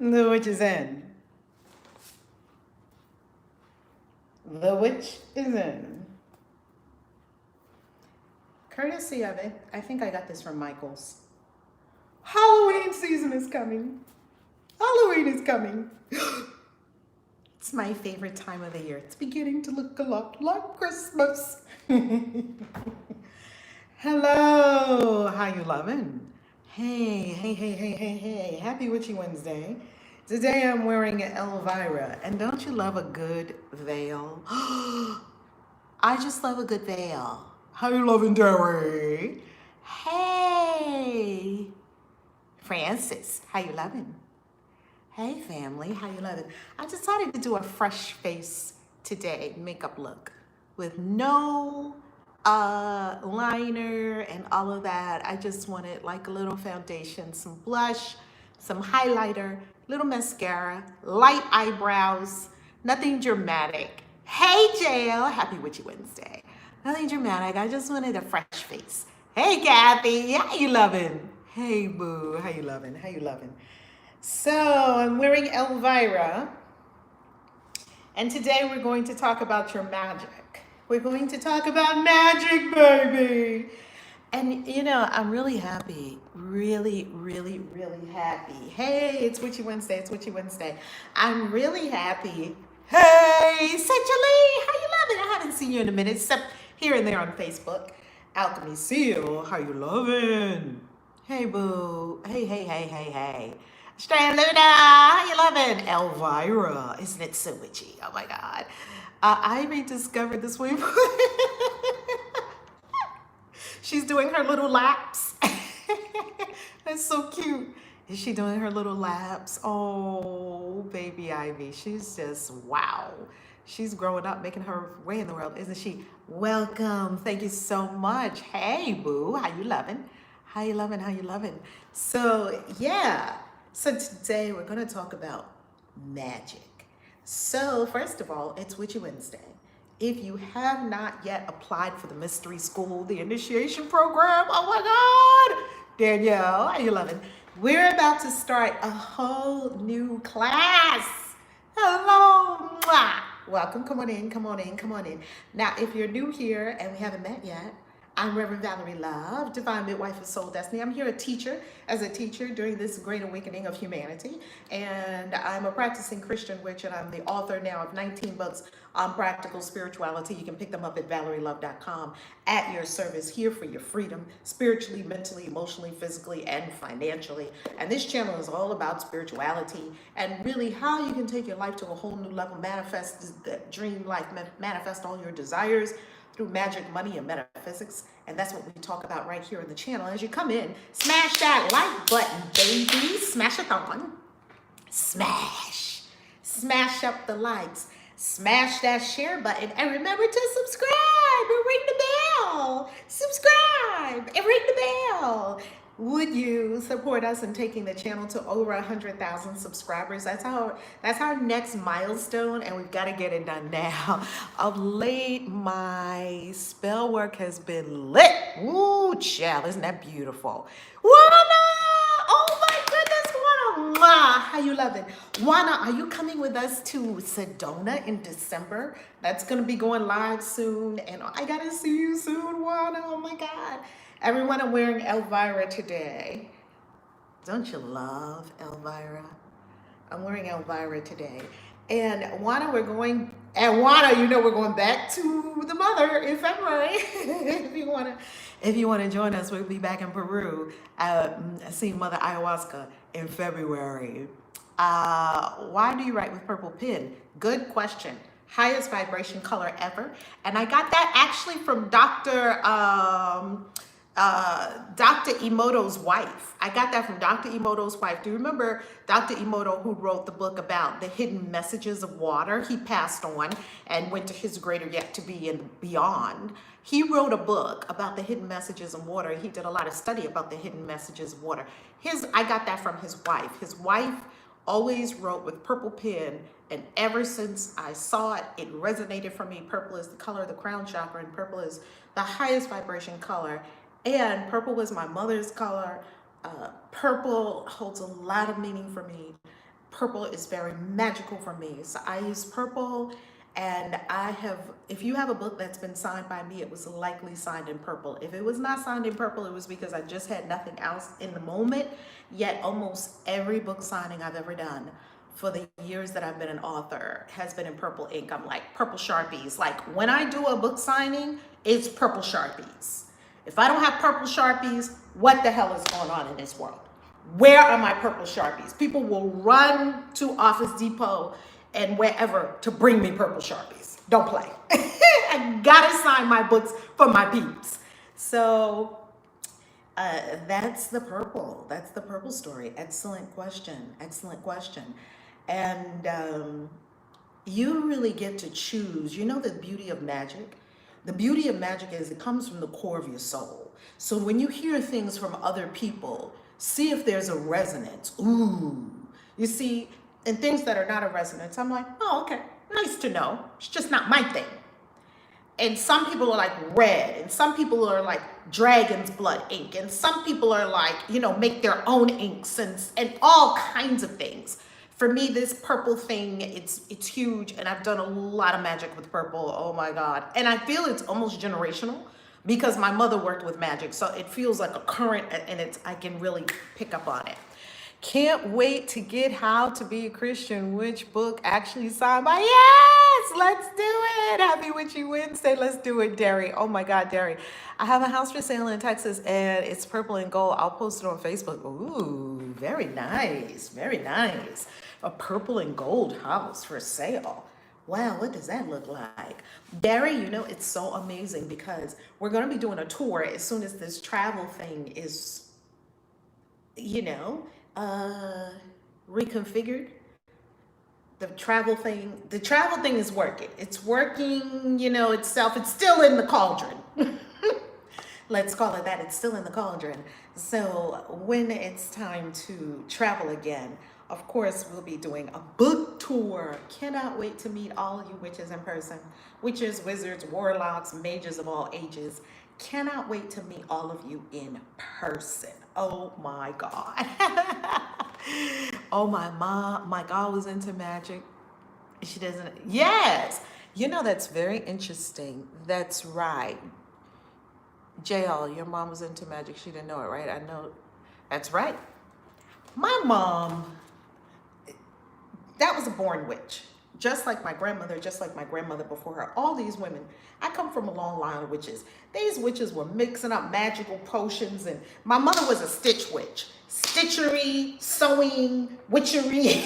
The witch is in. The witch is in. Courtesy of it, I think I got this from Michael's. Halloween season is coming. Halloween is coming. It's my favorite time of the year. It's beginning to look a lot like Christmas. Hello, how you loving? Hey. Happy Witchy Wednesday. Today I'm wearing an Elvira, and don't you love a good veil? I just love a good veil. How you loving, Derry? Hey, Francis, how you loving? Hey family, how you loving? I decided to do a fresh face today makeup look with no liner and all of that. I just wanted like a little foundation, some blush, some highlighter, little mascara, light eyebrows, nothing dramatic. Hey Jail, happy Witchy Wednesday. Nothing dramatic, I just wanted a fresh face. Hey Kathy, how you loving? Hey boo, how you loving? How you loving? So I'm wearing Elvira, and today we're going to talk about your magic. We're going to talk about magic, baby. And you know, I'm really happy, really happy. Hey, it's Witchy Wednesday, it's Witchy Wednesday. I'm really happy. Hey, Centrally, how you loving? I haven't seen you in a minute, except here and there on Facebook. Alchemy Seal, how you loving? Hey, boo. Hey. Strand Luna, how you loving? Elvira, isn't it so witchy? Oh my God. I rediscovered this way. She's doing her little laps. That's so cute. Is she doing her little laps? Oh, baby Ivy. She's just, wow. She's growing up, making her way in the world, isn't she? Welcome. Thank you so much. Hey, boo. How you loving? How you loving? How you loving? So, yeah. So today we're going to talk about magic. So, first of all, it's Witchy Wednesday. If you have not yet applied for the mystery school, the initiation program, oh my God, Danielle, how you loving? We're about to start a whole new class. Hello, mwah. Welcome, come on in. Now, if you're new here and we haven't met yet, I'm Reverend Valerie Love, Divine Midwife of Soul Destiny. I'm here as a teacher during this great awakening of humanity. And I'm a practicing Christian witch, and I'm the author now of 19 books on practical spirituality. You can pick them up at valerielove.com, at your service, here for your freedom, spiritually, mentally, emotionally, physically, and financially. And this channel is all about spirituality and really how you can take your life to a whole new level, manifest the dream life, manifest all your desires through magic, money, and metaphysics. And that's what we talk about right here on the channel. As you come in, smash that like button, baby. Smash it on. Smash up the likes. Smash that share button. And remember to subscribe and ring the bell. Subscribe and ring the bell. Would you support us in taking the channel to over 100,000 subscribers? That's our next milestone, and we've got to get it done now. Of late, my spell work has been lit. Ooh, child, isn't that beautiful? Wana! Oh my goodness, Wana! Mwah! How you loving? Wana, are you coming with us to Sedona in December? That's going to be going live soon, and I got to see you soon, Wana. Oh my God. Everyone, I'm wearing Elvira today. Don't you love Elvira? I'm wearing Elvira today. And Juana, we're going back to the mother in February. if you wanna join us, we'll be back in Peru, seeing Mother Ayahuasca in February. Why do you write with purple pen? Good question. Highest vibration color ever. And I got that actually from Dr. Emoto's wife. I got that from Dr. Emoto's wife. Do you remember Dr. Emoto, who wrote the book about the hidden messages of water? He passed on and went to his greater yet to be and beyond. He wrote a book about the hidden messages of water. He did a lot of study about the hidden messages of water. I got that from his wife. His wife always wrote with purple pen, and ever since I saw it, it resonated for me. Purple is the color of the crown chakra, and purple is the highest vibration color. And purple was my mother's color. Purple holds a lot of meaning for me. purple is very magical for me. So I use purple, and I have, if you have a book that's been signed by me, it was likely signed in purple. If it was not signed in purple, it was because I just had nothing else in the moment. Yet almost every book signing I've ever done for the years that I've been an author has been in purple ink. I'm like purple Sharpies. Like when I do a book signing, it's purple Sharpies. If I don't have purple Sharpies, what the hell is going on in this world? Where are my purple Sharpies? People will run to Office Depot and wherever to bring me purple Sharpies. Don't play. I gotta sign my books for my peeps. So that's the purple. That's the purple story. Excellent question. Excellent question. And you really get to choose. You know the beauty of magic? The beauty of magic is it comes from the core of your soul. So when you hear things from other people, see if there's a resonance. Ooh. You see, and things that are not a resonance, I'm like, oh, okay, nice to know. It's just not my thing. And some people are like red, and some people are like dragon's blood ink, and some people are like, you know, make their own inks and all kinds of things. For me, this purple thing, it's huge, and I've done a lot of magic with purple. Oh my God. And I feel it's almost generational because my mother worked with magic, so it feels like a current, and I can really pick up on it. Can't wait to get How to Be a Christian Witch book actually signed by, yes, let's do it. Happy Witchy Wednesday. Let's do it, Derry. Oh my God, Derry. I have a house for sale in Texas, and it's purple and gold. I'll post it on Facebook. Ooh, very nice. Very nice. A purple and gold house for sale. Wow, what does that look like? Derry, you know, it's so amazing because we're going to be doing a tour as soon as this travel thing is, you know, reconfigured. The travel thing is working. It's working, you know, itself. It's still in the cauldron. Let's call it that. It's still in the cauldron. So when it's time to travel again, of course, we'll be doing a book tour. Cannot wait to meet all of you witches in person. Witches, wizards, warlocks, mages of all ages. Cannot wait to meet all of you in person. Oh my God. Oh, my mom, my God was into magic. She doesn't, yes. You know, that's very interesting. That's right. JL, your mom was into magic. She didn't know it, right? I know. That's right. My mom, that was a born witch. Just like my grandmother, just like my grandmother before her. All these women, I come from a long line of witches. These witches were mixing up magical potions, and my mother was a stitch witch. Stitchery, sewing, witchery,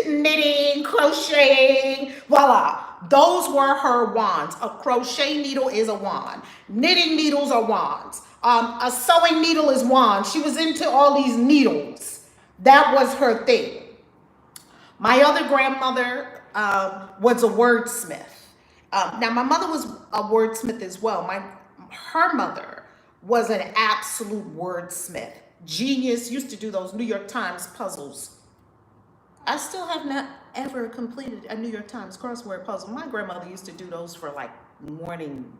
knitting, crocheting, voila. Those were her wands. A crochet needle is a wand. Knitting needles are wands. A sewing needle is wand. She was into all these needles. That was her thing. My other grandmother was a wordsmith. Now, my mother was a wordsmith as well. Her mother was an absolute wordsmith. Genius, used to do those New York Times puzzles. I still have not ever completed a New York Times crossword puzzle. My grandmother used to do those for like morning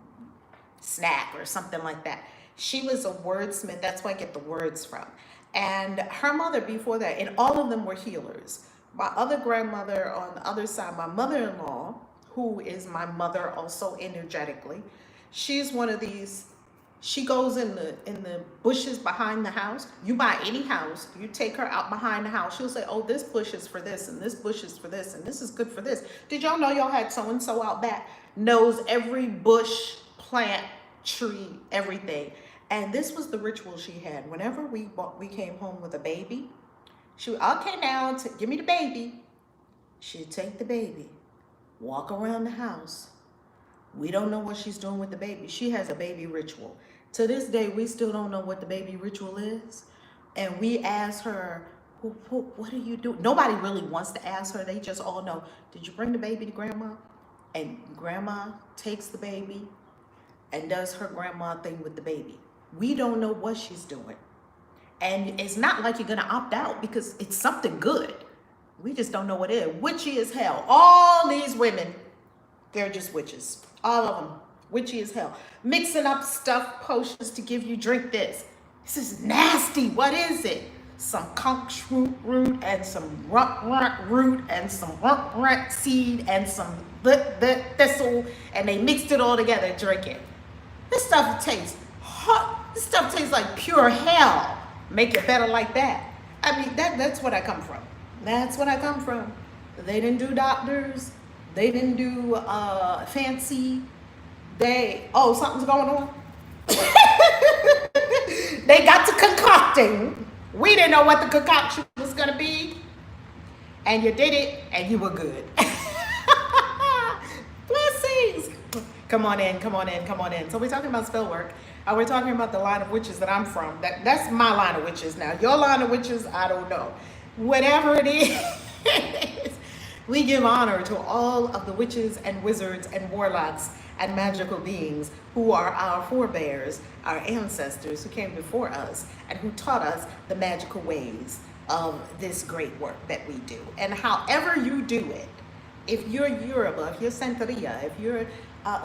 snack or something like that. She was a wordsmith. That's where I get the words from. And her mother before that, and all of them were healers. My other grandmother on the other side, my mother-in-law, who is my mother also energetically, she's one of these. She goes in the bushes behind the house. You buy any house, you take her out behind the house. She'll say, oh, this bush is for this, and this bush is for this, and this is good for this. Did y'all know y'all had so-and-so out back? Knows every bush, plant, tree, everything. And this was the ritual she had. Whenever we came home with a baby, she would, okay, now, give me the baby. She'd take the baby, walk around the house. We don't know what she's doing with the baby. She has a baby ritual. To this day, we still don't know what the baby ritual is. And we ask her, what are you doing? Nobody really wants to ask her. They just all know, did you bring the baby to grandma? And grandma takes the baby and does her grandma thing with the baby. We don't know what she's doing. And it's not like you're going to opt out because it's something good. We just don't know what it is. Witchy as hell. All these women, they're just witches. All of them. Witchy as hell. Mixing up stuff, potions to give you drink this. This is nasty. What is it? some conch root, and some runt root, and some runt seed, and some thistle, and they mixed it all together and drink it. This stuff tastes hot. This stuff tastes like pure hell. Make it better like that. I mean, that's what I come from. That's what I come from. They didn't do doctors. They didn't do fancy. Something's going on. They got to concocting. We didn't know what the concoction was going to be. And you did it, and you were good. Blessings. Come on in. So we're talking about spell work. We're talking about the line of witches that I'm from. That's my line of witches now. Your line of witches, I don't know. Whatever it is, we give honor to all of the witches and wizards and warlocks and magical beings who are our forebears, our ancestors who came before us and who taught us the magical ways of this great work that we do. And however you do it, if you're Yoruba, if you're Santeria, if you're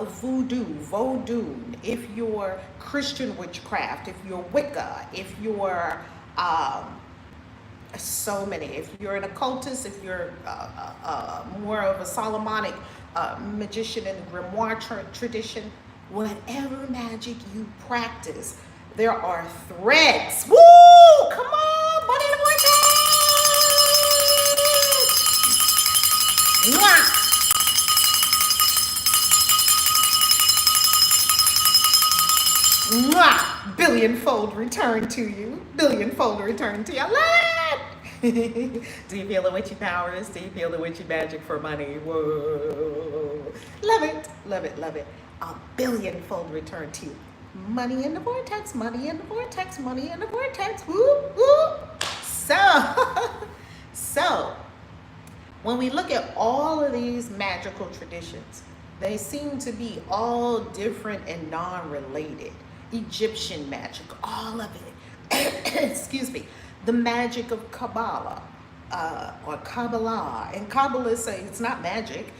voodoo, if you're Christian witchcraft, if you're Wicca, if you're so many, if you're an occultist, if you're more of a Solomonic magician in the grimoire tradition, whatever magic you practice, there are threads. Woo! Come on, buddy, the vortex! Mwah! Billionfold return to you. Billionfold return to your land. Do you feel the witchy powers? Do you feel the witchy magic for money? Whoa. Love it. A billionfold return to you. Money in the vortex, money in the vortex, money in the vortex. Woo, woo. So, when we look at all of these magical traditions, they seem to be all different and non-related. Egyptian magic, all of it. Excuse me. The magic of Kabbalah, or Kabbalah. And Kabbalists say it's not magic.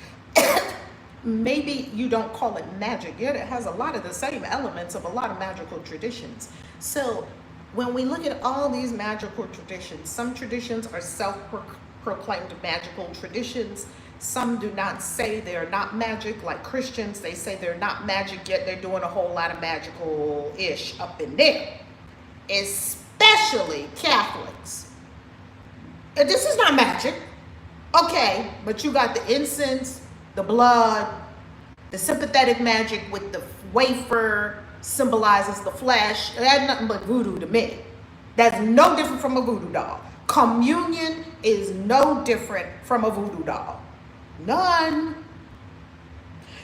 Maybe you don't call it magic, yet it has a lot of the same elements of a lot of magical traditions. So when we look at all these magical traditions, some traditions are self-proclaimed magical traditions. Some do not say they're not magic, like Christians. They say they're not magic, yet they're doing a whole lot of magical-ish up in there. Especially Catholics. This is not magic. Okay, but you got the incense, the blood, the sympathetic magic with the wafer symbolizes the flesh. That's nothing but voodoo to me. That's no different from a voodoo doll. Communion is no different from a voodoo doll. None.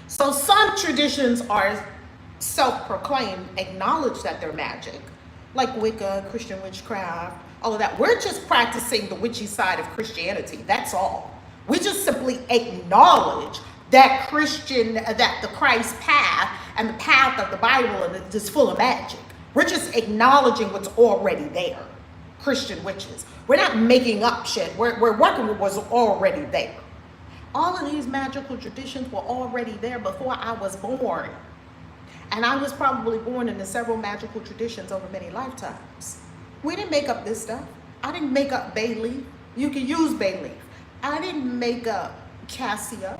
So some traditions are self-proclaimed, acknowledge that they're magic, like Wicca, Christian witchcraft, all of that. We're just practicing the witchy side of Christianity. That's all. We just simply acknowledge that the Christ path and the path of the Bible is full of magic. We're just acknowledging what's already there. Christian witches. We're not making up shit. We're working with what's already there. All of these magical traditions were already there before I was born. And I was probably born into several magical traditions over many lifetimes. We didn't make up this stuff. I didn't make up bay leaf. You can use bay leaf. I didn't make up cassia.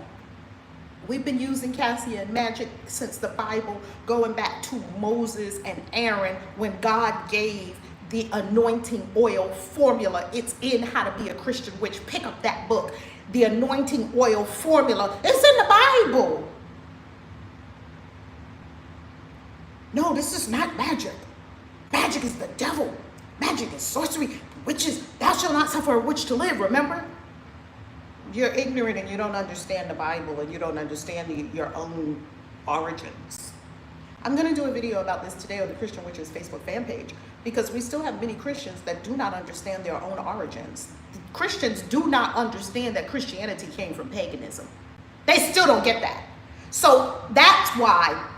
We've been using cassia in magic since the Bible, going back to Moses and Aaron when God gave the anointing oil formula. It's in How to Be a Christian Witch. Pick up that book. The anointing oil formula. It's in the Bible. No, this is not magic. Magic is the devil. Magic is sorcery. Witches, thou shalt not suffer a witch to live, remember? You're ignorant and you don't understand the Bible and you don't understand your own origins. I'm going to do a video about this today on the Christian Witches Facebook fan page because we still have many Christians that do not understand their own origins. Christians do not understand that Christianity came from paganism. They still don't get that. So that's why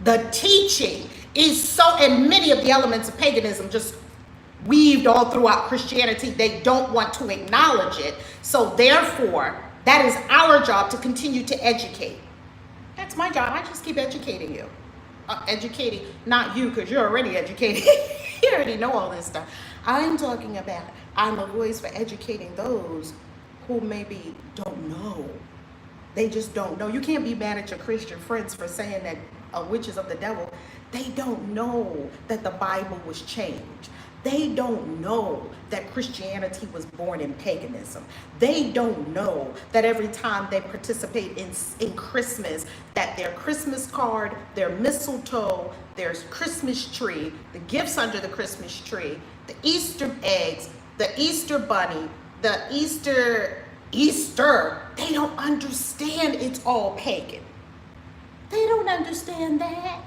the teaching is so, and many of the elements of paganism just weaved all throughout Christianity. They don't want to acknowledge it. So therefore, that is our job to continue to educate. That's my job. I just keep educating you. Educating, not you, because you're already educated. You already know all this stuff. I'm talking about I'm a voice for educating those who maybe don't know. They just don't know. You can't be mad at your Christian friends for saying that witches of the devil. They don't know that the Bible was changed. They don't know that Christianity was born in paganism. They don't know that every time they participate in Christmas, that their Christmas card, their mistletoe, their Christmas tree, the gifts under the Christmas tree, the Easter eggs, the Easter bunny, the Easter, they don't understand it's all pagan. They don't understand that.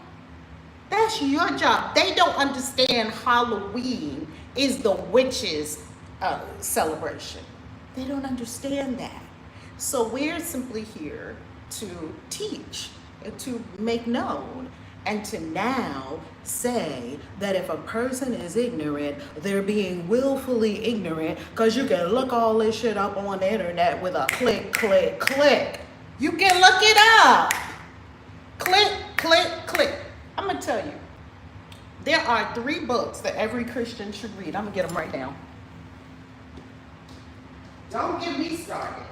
That's your job. They don't understand Halloween is the witches' celebration. They don't understand that. So we're simply here to teach, to make known, and to now say that if a person is ignorant, they're being willfully ignorant, because you can look all this shit up on the internet with a click, click, click. You can look it up. Click, click, click. I'm going to tell you, there are 3 books that every Christian should read. I'm going to get them right now. Don't get me started.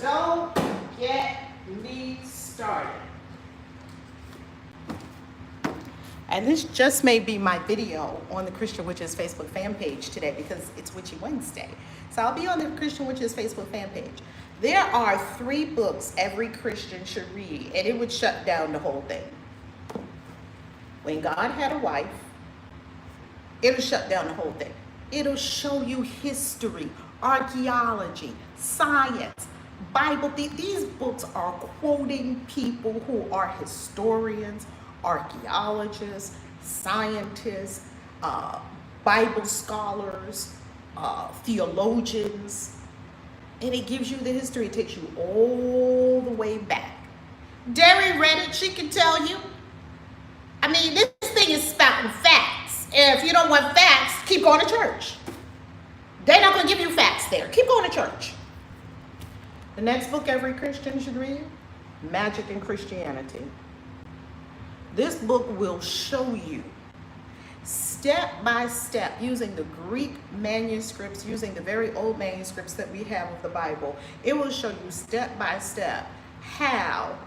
Don't get me started. And this just may be my video on the Christian Witches Facebook fan page today because it's Witchy Wednesday. So I'll be on the Christian Witches Facebook fan page. There are 3 books every Christian should read, and it would shut down the whole thing. When God Had a Wife, it'll shut down the whole thing. It'll show you history, archaeology, science, Bible. These books are quoting people who are historians, archaeologists, scientists, Bible scholars, theologians, and it gives you the history. It takes you all the way back. Derry read it. She can tell you. I mean, this thing is spouting facts. If you don't want facts, keep going to church. They're not going to give you facts there. Keep going to church. The next book every Christian should read, Magic and Christianity. This book will show you step by step, using the Greek manuscripts, using the very old manuscripts that we have of the Bible. It will show you step by step how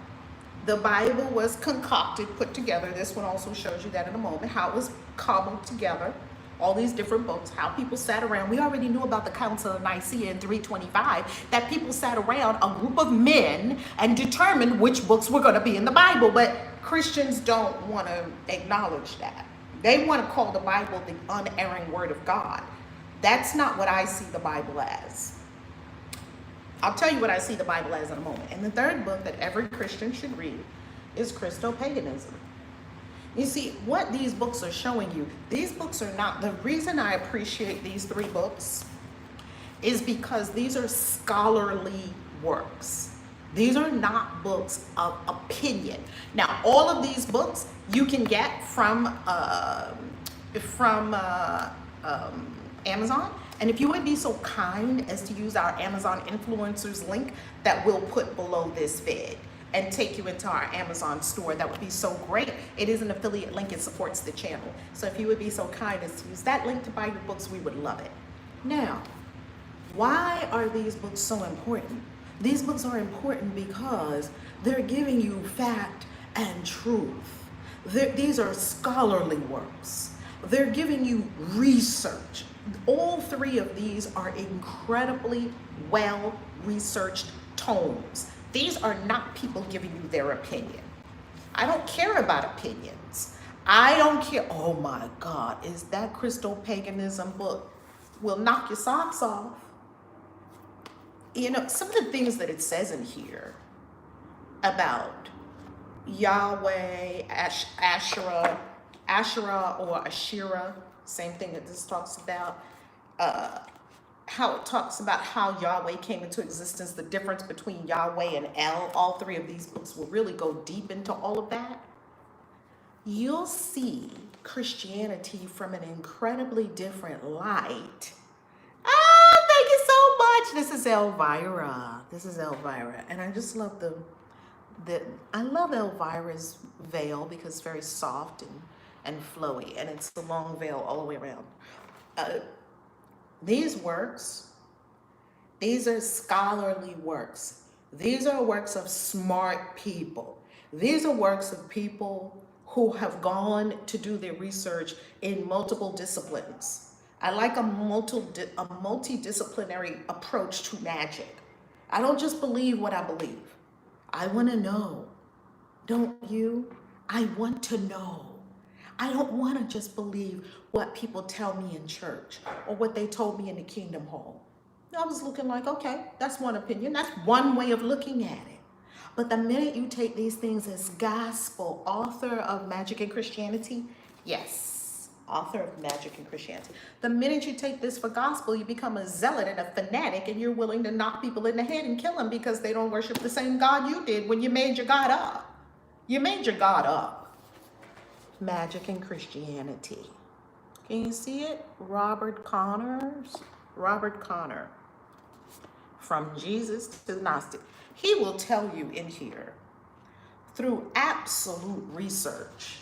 the Bible was concocted, put together. This one also shows you that in a moment, how it was cobbled together. All these different books, how people sat around. We already knew about the Council of Nicaea in 325, that people sat around, a group of men, and determined which books were going to be in the Bible. But Christians don't want to acknowledge that. They want to call the Bible the unerring word of God. That's not what I see the Bible as. I'll tell you what I see the Bible as in a moment. And the third book that every Christian should read is Christo-Paganism. You see, what these books are showing you, these books are not, the reason I appreciate these 3 books is because these are scholarly works. These are not books of opinion. Now, all of these books you can get from Amazon. And if you would be so kind as to use our Amazon influencers link that we'll put below this vid and take you into our Amazon store, that would be so great. It is an affiliate link. It supports the channel. So if you would be so kind as to use that link to buy your books, we would love it. Now, why are these books so important? These books are important because they're giving you fact and truth. These are scholarly works. They're giving you research. All 3 of these are incredibly well-researched tomes. These are not people giving you their opinion. I don't care about opinions. I don't care. Oh my God, is that Christo-Paganism book will knock your socks off. You know, some of the things that it says in here about Yahweh, Asherah or Asherah, same thing that this talks about, how it talks about how Yahweh came into existence, the difference between Yahweh and El. All 3 of these books will really go deep into all of that. You'll see Christianity from an incredibly different light. Thank you so much. This is Elvira. And I just love the I love Elvira's veil because it's very soft and flowy, and it's the long veil all the way around. Uh, these works, these are scholarly works. These are works of smart people. These are works of people who have gone to do their research in multiple disciplines. I like a multidisciplinary approach to magic. I don't just believe what I believe. I want to know. Don't you? I want to know. I don't want to just believe what people tell me in church or what they told me in the Kingdom Hall. I was looking like, okay, that's one opinion. That's one way of looking at it. But the minute you take these things as gospel, author of Magic and Christianity, yes, author of Magic and Christianity. The minute you take this for gospel, you become a zealot and a fanatic, and you're willing to knock people in the head and kill them because they don't worship the same God you did when you made your God up. You made your God up. Magic and Christianity. Can you see it? Robert Connor. From Jesus to the Gnostic. He will tell you in here, through absolute research,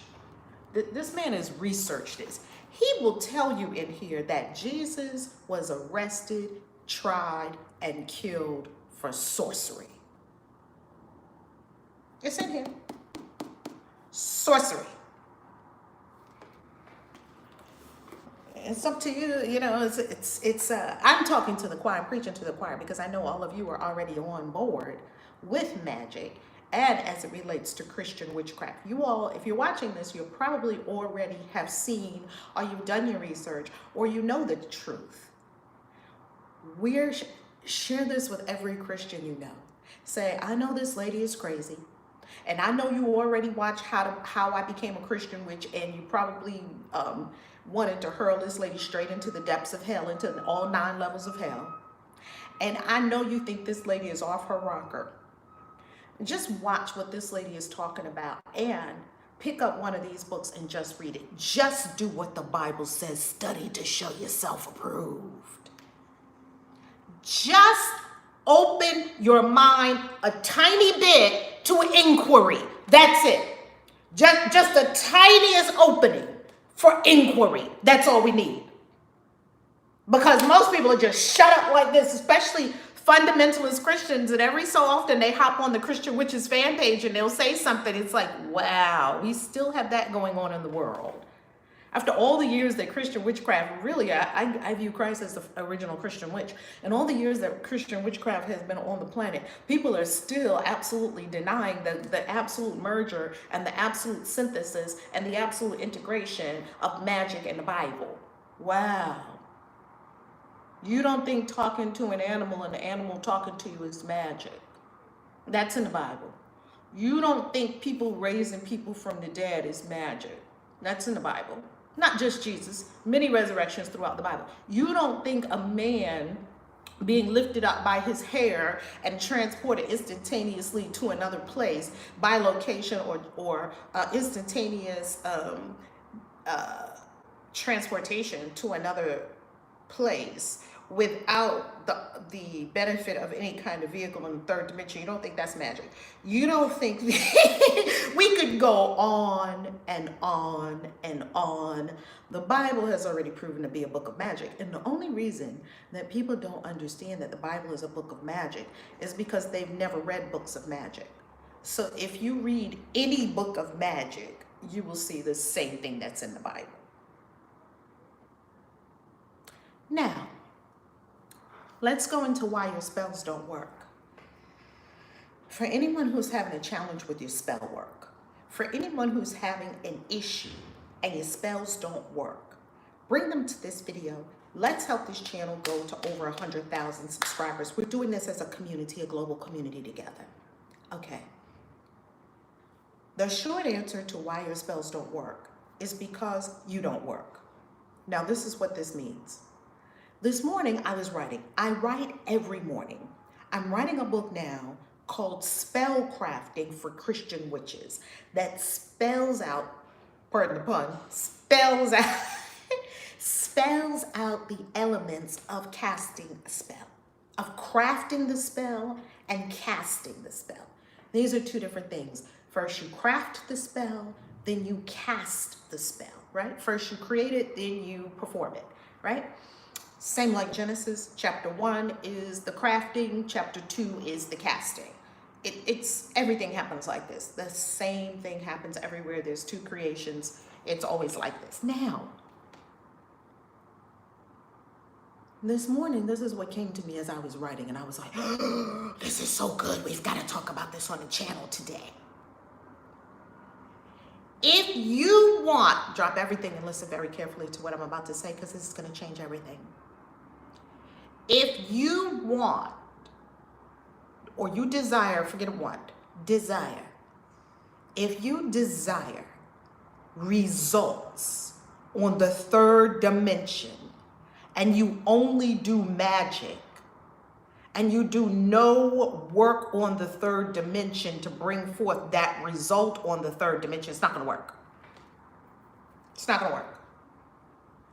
this man has researched this. He will tell you in here that Jesus was arrested, tried, and killed for sorcery. It's in here. Sorcery. It's up to you, you know, I'm talking to the choir, I'm preaching to the choir, because I know all of you are already on board with magic and as it relates to Christian witchcraft. You all, if you're watching this, you probably already have seen, or you've done your research, or you know the truth. Share this with every Christian you know. Say, I know this lady is crazy. And I know you already watched how I became a Christian witch, and you probably wanted to hurl this lady straight into the depths of hell, into all 9 levels of hell. And I know you think this lady is off her rocker. Just watch what this lady is talking about and pick up one of these books and just read it. Just do what the Bible says. Study to show yourself approved. Just open your mind a tiny bit to inquiry. That's it. Just the tiniest opening for inquiry. That's all we need. Because most people are just shut up like this, especially fundamentalist Christians, and every so often they hop on the Christian Witches fan page and they'll say something. It's like, wow, we still have that going on in the world. After all the years that Christian witchcraft, really, I view Christ as the original Christian witch. And all the years that Christian witchcraft has been on the planet, people are still absolutely denying the absolute merger and the absolute synthesis and the absolute integration of magic and the Bible. Wow. You don't think talking to an animal and the animal talking to you is magic. That's in the Bible. You don't think people raising people from the dead is magic. That's in the Bible. Not just Jesus, many resurrections throughout the Bible. You don't think a man being lifted up by his hair and transported instantaneously to another place by location or instantaneous transportation to another place without the benefit of any kind of vehicle in the third dimension. You don't think that's magic. You don't think we could go on and on and on. The Bible has already proven to be a book of magic. And the only reason that people don't understand that the Bible is a book of magic is because they've never read books of magic. So if you read any book of magic, you will see the same thing that's in the Bible. Now, let's go into why your spells don't work. For anyone who's having a challenge with your spell work, for anyone who's having an issue and your spells don't work, bring them to this video. Let's help this channel go to over 100,000 subscribers. We're doing this as a community, a global community together. Okay. The short answer to why your spells don't work is because you don't work. Now, this is what this means. This morning I was writing. I write every morning. I'm writing a book now called Spell Crafting for Christian Witches that spells out, pardon the pun, spells out the elements of casting a spell, of crafting the spell and casting the spell. These are two different things. First you craft the spell, then you cast the spell, right? First you create it, then you perform it, right? Same like Genesis, chapter 1 is the crafting, chapter 2 is the casting. It's everything happens like this. The same thing happens everywhere. There's two creations. It's always like this. Now, this morning, this is what came to me as I was writing, and I was like, oh, this is so good. We've got to talk about this on the channel today. If you want, drop everything and listen very carefully to what I'm about to say, because this is going to change everything. If you want, or you desire, forget want, desire. If you desire results on the third dimension, and you only do magic, and you do no work on the third dimension to bring forth that result on the third dimension, it's not going to work. It's not going to work.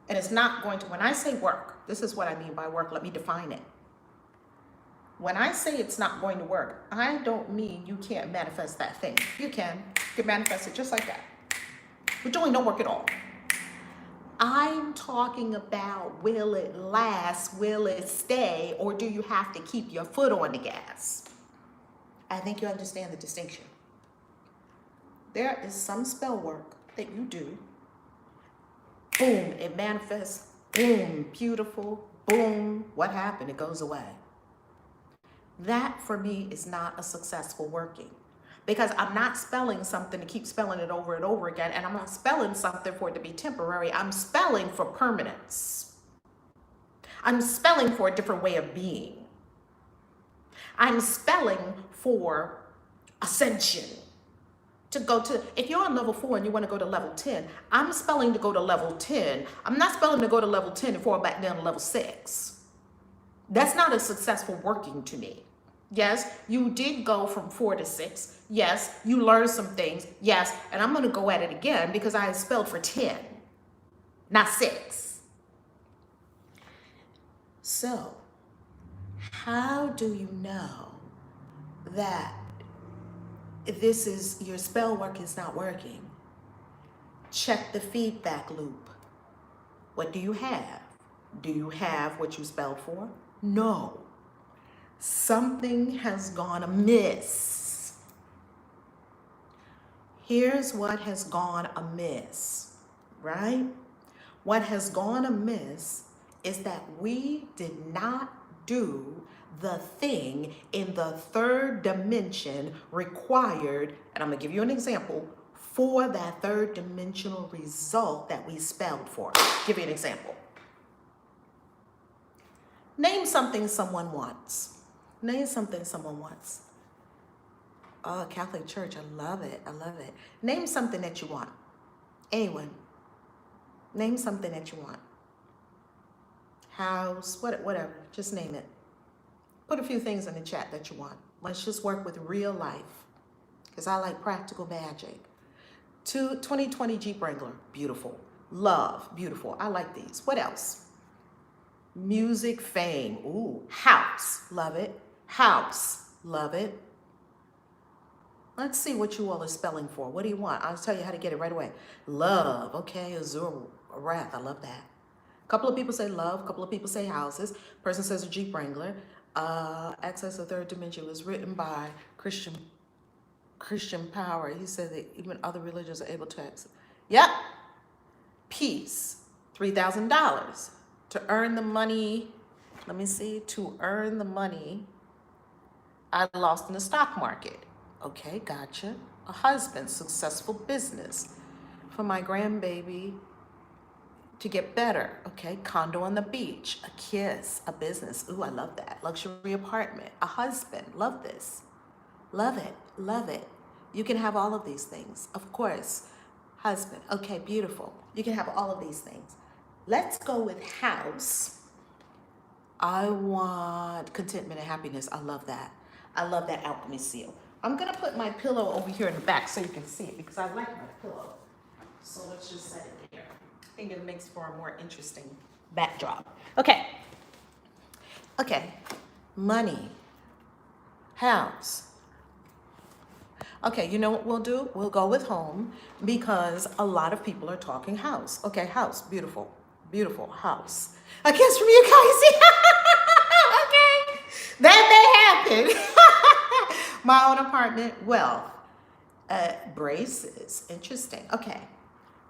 And it's not going to, when I say work, this is what I mean by work. Let me define it. When I say it's not going to work, I don't mean you can't manifest that thing. You can manifest it just like that. We're doing no work at all. I'm talking about, will it last, will it stay, or do you have to keep your foot on the gas? I think you understand the distinction. There is some spell work that you do. Boom, it manifests. Boom, beautiful. Boom, what happened? It goes away. That for me is not a successful working. Because I'm not spelling something to keep spelling it over and over again, and I'm not spelling something for it to be temporary. I'm spelling for permanence. I'm spelling for a different way of being. I'm spelling for ascension. To go to, if you're on level 4 and you want to go to level 10, I'm spelling to go to level 10. I'm not spelling to go to level 10 and fall back down to level 6. That's not a successful working to me. Yes, you did go from 4 to 6. Yes, you learned some things. Yes, and I'm going to go at it again because I spelled for 10, not 6. So, how do you know that this is, your spell work is not working? Check the feedback loop. What do you have? Do you have what you spelled for? No. Something has gone amiss. Here's what has gone amiss, right? What has gone amiss is that we did not do the thing in the third dimension required, and I'm gonna give you an example, for that third dimensional result that we spelled for. Give you an example. Name something someone wants. Name something someone wants. Oh, Catholic Church, I love it. I love it. Name something that you want. Anyone. Name something that you want. House, whatever. Just name it. Put a few things in the chat that you want. Let's just work with real life, because I like practical magic. 2020 Jeep Wrangler, beautiful. Love, beautiful. I like these. What else? Music, fame. Ooh, house, love it. House, love it. Let's see what you all are spelling for. What do you want? I'll tell you how to get it right away. Love, okay, Azure Wrath, I love that. A couple of people say love, a couple of people say houses. Person says a Jeep Wrangler. Access to Third Dimension was written by Christian Power. He said that even other religions are able to access. Yep. Peace, $3,000. To earn the money, let me see, to earn the money I lost in the stock market. Okay, gotcha. A husband, successful business. For my grandbaby to get better. Okay, condo on the beach, a kiss, a business. Ooh, I love that. Luxury apartment, a husband. Love this. Love it, love it. You can have all of these things. Of course, husband. Okay, beautiful. You can have all of these things. Let's go with house. I want contentment and happiness. I love that. I love that alchemy seal. I'm gonna put my pillow over here in the back so you can see it because I like my pillow. So let's just set it there. I think it makes for a more interesting backdrop. Okay. Okay. Money. House. Okay, you know what we'll do? We'll go with home because a lot of people are talking house. Okay, house, beautiful, beautiful house. A kiss from you, Kaisi. Okay, that may happen. My own apartment, wealth, braces, interesting. Okay,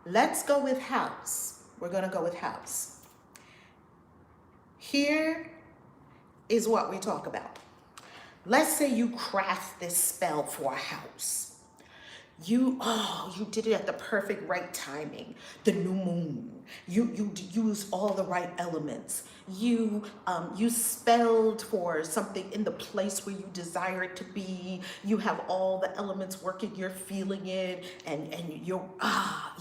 let's go with house. We're gonna go with house. Here is what we talk about. Let's say you craft this spell for a house. You did it at the perfect right timing, the new moon. You used all the right elements. You spelled for something in the place where you desire it to be. You have all the elements working. You're feeling it, and you're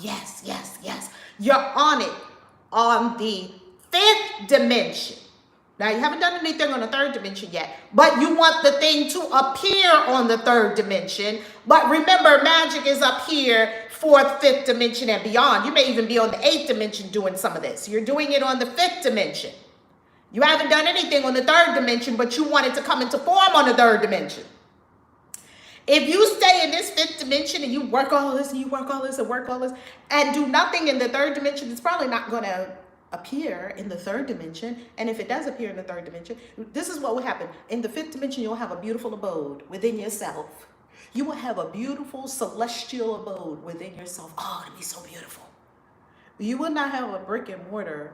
yes, yes, yes. You're on it on the fifth dimension. Now, you haven't done anything on the third dimension yet, but you want the thing to appear on the third dimension. But remember, magic is up here, fourth, fifth dimension, and beyond. You may even be on the eighth dimension doing some of this. You're doing it on the fifth dimension. You haven't done anything on the third dimension, but you want it to come into form on the third dimension. If you stay in this fifth dimension and you work all this and you work all this and work all this and do nothing in the third dimension, it's probably not going to appear in the third dimension. And if it does appear in the third dimension, this is what will happen. In the fifth dimension, you'll have a beautiful abode within yourself. You will have a beautiful celestial abode within yourself. Oh, it'll be so beautiful. You will not have a brick and mortar,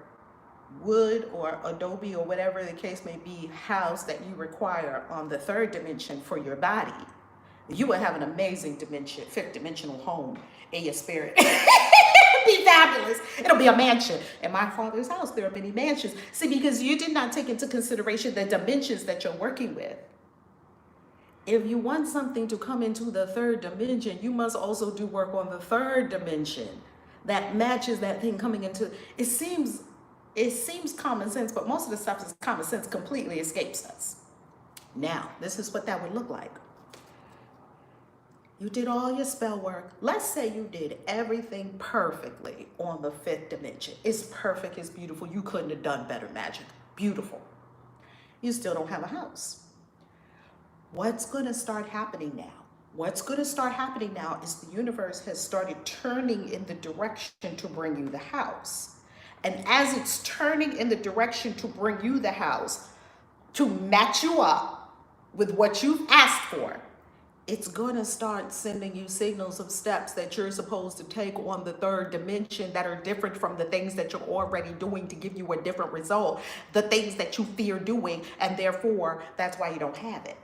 wood or adobe or whatever the case may be, house that you require on the third dimension for your body. You will have an amazing dimension, fifth dimensional home in your spirit. Be fabulous. It'll be a mansion. In my father's house, there are many mansions. See, because you did not take into consideration the dimensions that you're working with. If you want something to come into the third dimension, you must also do work on the third dimension that matches that thing coming into. It seems common sense, but most of the stuff is common sense completely escapes us. Now, this is what that would look like. You did all your spell work. Let's say you did everything perfectly on the fifth dimension. It's perfect, it's beautiful. You couldn't have done better magic. Beautiful. You still don't have a house. What's going to start happening now? What's going to start happening now is the universe has started turning in the direction to bring you the house. And as it's turning in the direction to bring you the house, to match you up with what you've asked for, it's going to start sending you signals of steps that you're supposed to take on the third dimension that are different from the things that you're already doing to give you a different result, the things that you fear doing, and therefore, that's why you don't have it.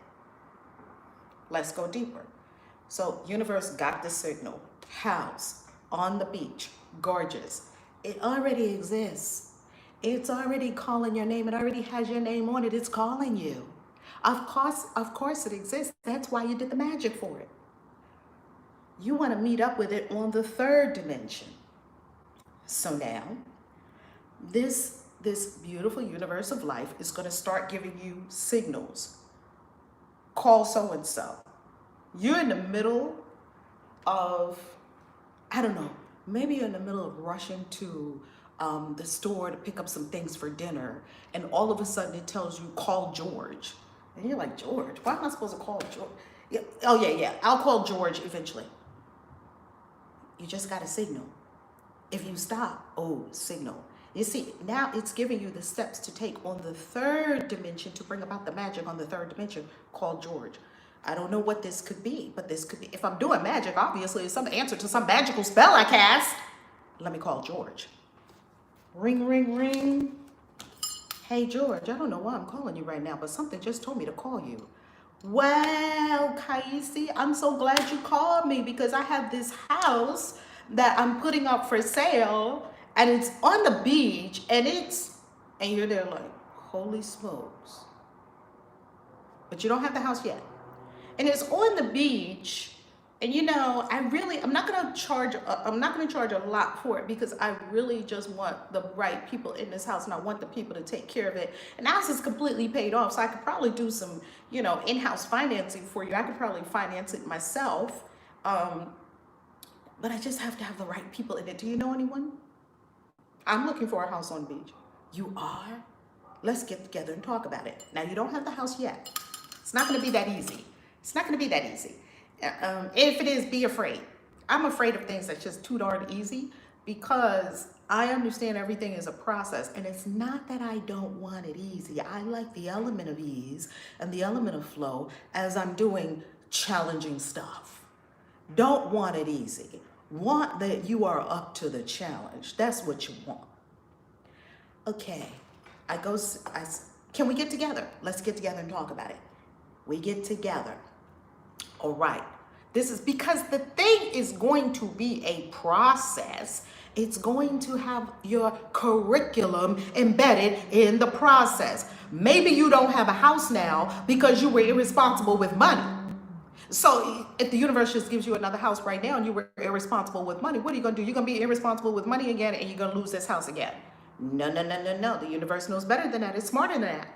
Let's go deeper. So, universe got the signal. House, on the beach, gorgeous. It already exists. It's already calling your name. It already has your name on it. It's calling you. Of course it exists. That's why you did the magic for it. You want to meet up with it on the third dimension. So now, this beautiful universe of life is going to start giving you signals. Call so-and-so. You're in the middle of, I don't know, maybe you're in the middle of rushing to the store to pick up some things for dinner, and all of a sudden it tells you, call George. And you're like, George? Why am I supposed to call George? Yeah. Oh, yeah. I'll call George eventually. You just got a signal. If you stop, signal. You see, now it's giving you the steps to take on the third dimension to bring about the magic on the third dimension. Call George. I don't know what this could be, but this could be. If I'm doing magic, obviously it's some answer to some magical spell I cast. Let me call George. Ring, ring, ring. Hey, George, I don't know why I'm calling you right now, but something just told me to call you. Wow, Kaisi, I'm so glad you called me because I have this house that I'm putting up for sale, and it's on the beach, and you're there like, holy smokes. But you don't have the house yet. And it's on the beach. And I'm not going to charge a lot for it because I really just want the right people in this house, and I want the people to take care of it. And the house is completely paid off, so I could probably do some, in-house financing for you. I could probably finance it myself. But I just have to have the right people in it. Do you know anyone? I'm looking for a house on the beach. You are? Let's get together and talk about it. Now, you don't have the house yet. It's not going to be that easy. If it is, be afraid. I'm afraid of things that's just too darn easy because I understand everything is a process. And it's not that I don't want it easy. I like the element of ease and the element of flow as I'm doing challenging stuff. Don't want it easy. Want that you are up to the challenge. That's what you want. Okay, can we get together? Let's get together and talk about it. We get together. All right. This is because the thing is going to be a process. It's going to have your curriculum embedded in the process. Maybe you don't have a house now because you were irresponsible with money. So if the universe just gives you another house right now and you were irresponsible with money, what are you going to do? You're going to be irresponsible with money again and you're going to lose this house again. No, no, no, no, no. The universe knows better than that. It's smarter than that.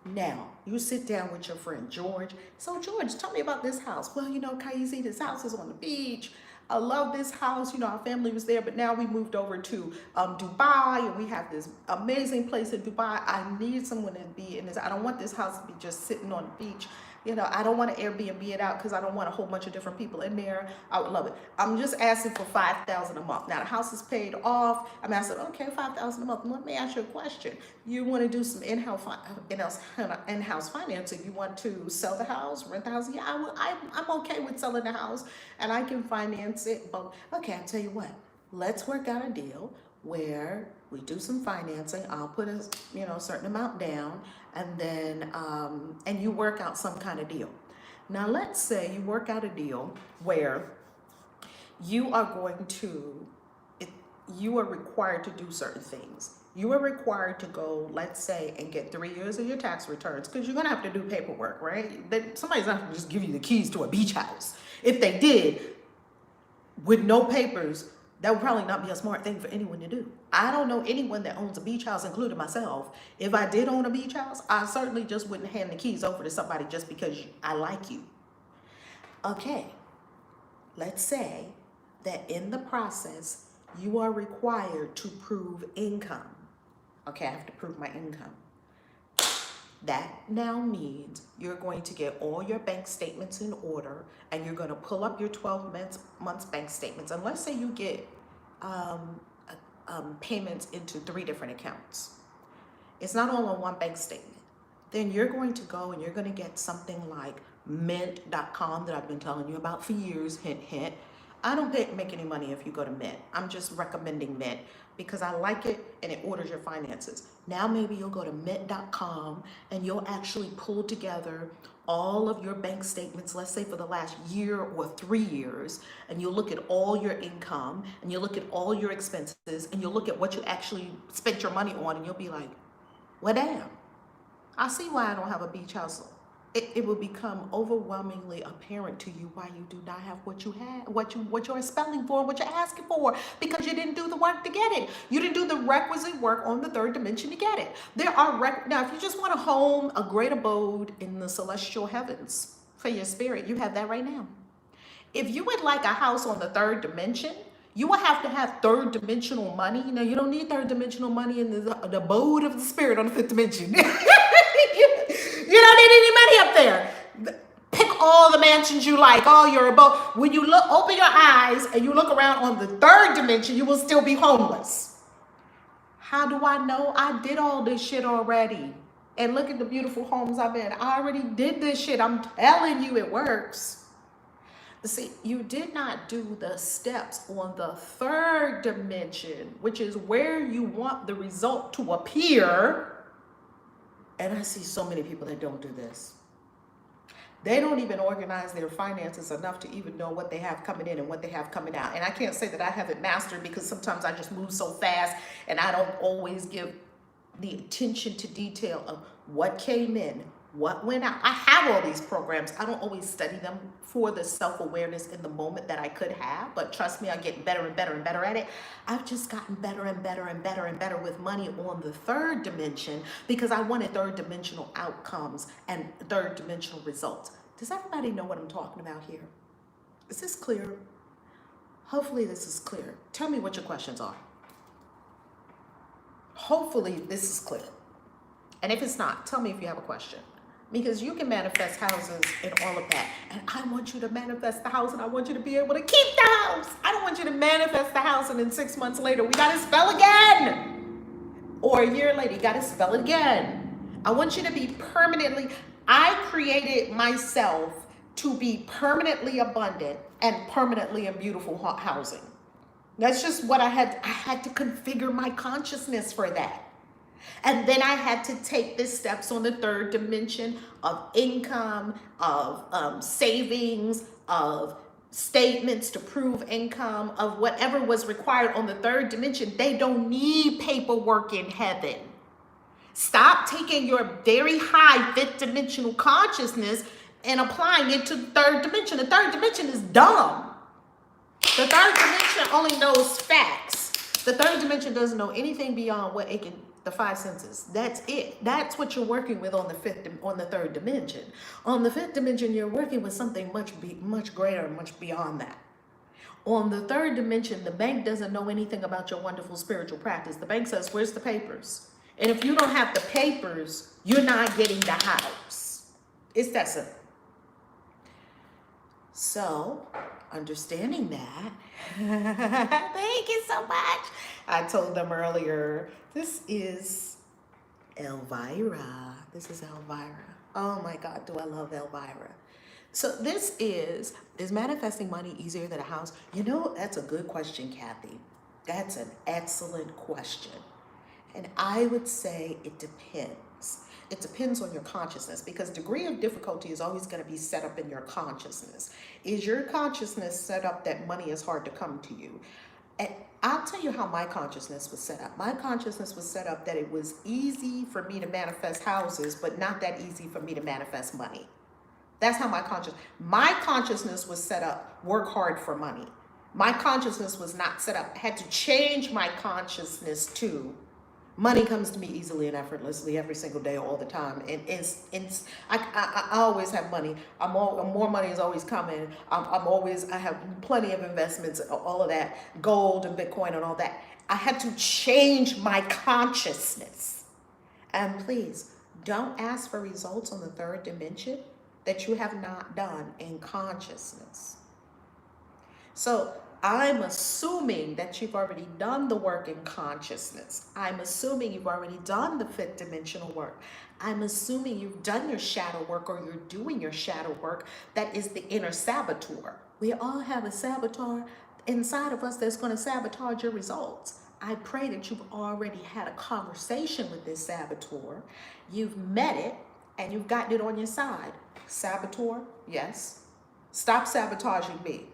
Now, you sit down with your friend George. So, George, tell me about this house. Well, Kaisi, this house is on the beach. I love this house. Our family was there, but now we moved over to Dubai, and we have this amazing place in Dubai. I need someone to be in this. I don't want this house to be just sitting on the beach. I don't want to Airbnb it out because I don't want a whole bunch of different people in there. I would love it. I'm just asking for $5,000 a month. Now the house is paid off. I'm asking, okay, $5,000 a month. Let me ask you a question. You want to do some in-house financing? You want to sell the house, rent the house? Yeah, I'm okay with selling the house, and I can finance it. But okay, I'll tell you what. Let's work out a deal where we do some financing. I'll put a certain amount down, and then and you work out some kind of deal. Now let's say you work out a deal where you are required to do certain things. You are required to go, let's say, and get 3 years of your tax returns because you're gonna have to do paperwork, right? Somebody's not gonna just give you the keys to a beach house. If they did, with no papers, that would probably not be a smart thing for anyone to do. I don't know anyone that owns a beach house, including myself. If I did own a beach house, I certainly just wouldn't hand the keys over to somebody just because I like you. Okay, let's say that in the process, you are required to prove income. Okay, I have to prove my income. That now means you're going to get all your bank statements in order, and you're going to pull up your 12 months bank statements. And let's say you get payments into 3 different accounts. It's not all on one bank statement. Then you're going to go and you're going to get something like mint.com that I've been telling you about for years. Hint, hint. I don't make any money if you go to Mint. I'm just recommending Mint because I like it and it orders your finances. Now maybe you'll go to mint.com and you'll actually pull together all of your bank statements, let's say for the last year or 3 years, and you'll look at all your income and you'll look at all your expenses and you'll look at what you actually spent your money on, and you'll be like, well, damn, I see why I don't have a beach house. It will become overwhelmingly apparent to you why you do not have what you have, what you're spelling for, what you're asking for, because you didn't do the work to get it. You didn't do the requisite work on the 3rd dimension to get it. Now, if you just want a home, a great abode in the celestial heavens for your spirit, you have that right now. If you would like a house on the 3rd dimension, you will have to have 3rd dimensional money. You don't need 3rd dimensional money in the abode of the spirit on the 5th dimension. You don't need any money up there. Pick all the mansions you like, all your abode. When you open your eyes and you look around on the 3rd dimension, you will still be homeless. How do I know? I did all this shit already. And look at the beautiful homes I've been. I already did this shit. I'm telling you, it works. See, you did not do the steps on the 3rd dimension, which is where you want the result to appear. And I see so many people that don't do this. They don't even organize their finances enough to even know what they have coming in and what they have coming out. And I can't say that I have it mastered because sometimes I just move so fast and I don't always give the attention to detail of what came in, what went out. I have all these programs. I don't always study them for the self-awareness in the moment that I could have, but trust me, I'm getting better and better and better at it. I've just gotten better and better and better and better with money on the 3rd dimension because I wanted 3rd dimensional outcomes and 3rd dimensional results. Does everybody know what I'm talking about here? Is this clear? Hopefully this is clear. Tell me what your questions are. Hopefully this is clear. And if it's not, tell me if you have a question. Because you can manifest houses and all of that. And I want you to manifest the house, and I want you to be able to keep the house. I don't want you to manifest the house and then 6 months later, we got to spell again. Or a year later, you got to spell it again. I want you to be permanently, I created myself to be permanently abundant and permanently in beautiful housing. That's just what I had to configure my consciousness for that. And then I had to take the steps on the third dimension of income, of savings, of statements to prove income, of whatever was required on the third dimension. They don't need paperwork in heaven. Stop taking your very high fifth dimensional consciousness and applying it to the third dimension. The third dimension is dumb. The third dimension only knows facts. The third dimension doesn't know anything beyond what it can, the five senses. That's it. That's what you're working with on the third dimension. On the fifth dimension, you're working with something much greater, much beyond that. On the third dimension, the bank doesn't know anything about your wonderful spiritual practice. The bank says, "Where's the papers?" And if you don't have the papers, you're not getting the house. It's that simple. So, understanding that, thank you so much. I told them earlier, this is Elvira. This is Elvira. Oh my God, do I love Elvira. So this is manifesting money easier than a house? You know, that's a good question, Kathy. That's an excellent question. And I would say it depends. It depends on your consciousness, because degree of difficulty is always going to be set up in your consciousness. Is your consciousness set up that money is hard to come to you? And I'll tell you how my consciousness was set up. My consciousness was set up that it was easy for me to manifest houses, but not that easy for me to manifest money. That's how my consciousness was set up, work hard for money. My consciousness was not set up. I had to change my consciousness to money comes to me easily and effortlessly every single day, all the time. And I always have money. More money is always coming. I have plenty of investments, all of that, gold and Bitcoin and all that. I had to change my consciousness. And please, don't ask for results on the third dimension that you have not done in consciousness. So I'm assuming that you've already done the work in consciousness. I'm assuming you've already done the fifth dimensional work. I'm assuming you've done your shadow work, or you're doing your shadow work. That is the inner saboteur. We all have a saboteur inside of us that's going to sabotage your results. I pray that you've already had a conversation with this saboteur. You've met it and you've gotten it on your side. Saboteur, yes. Stop sabotaging me.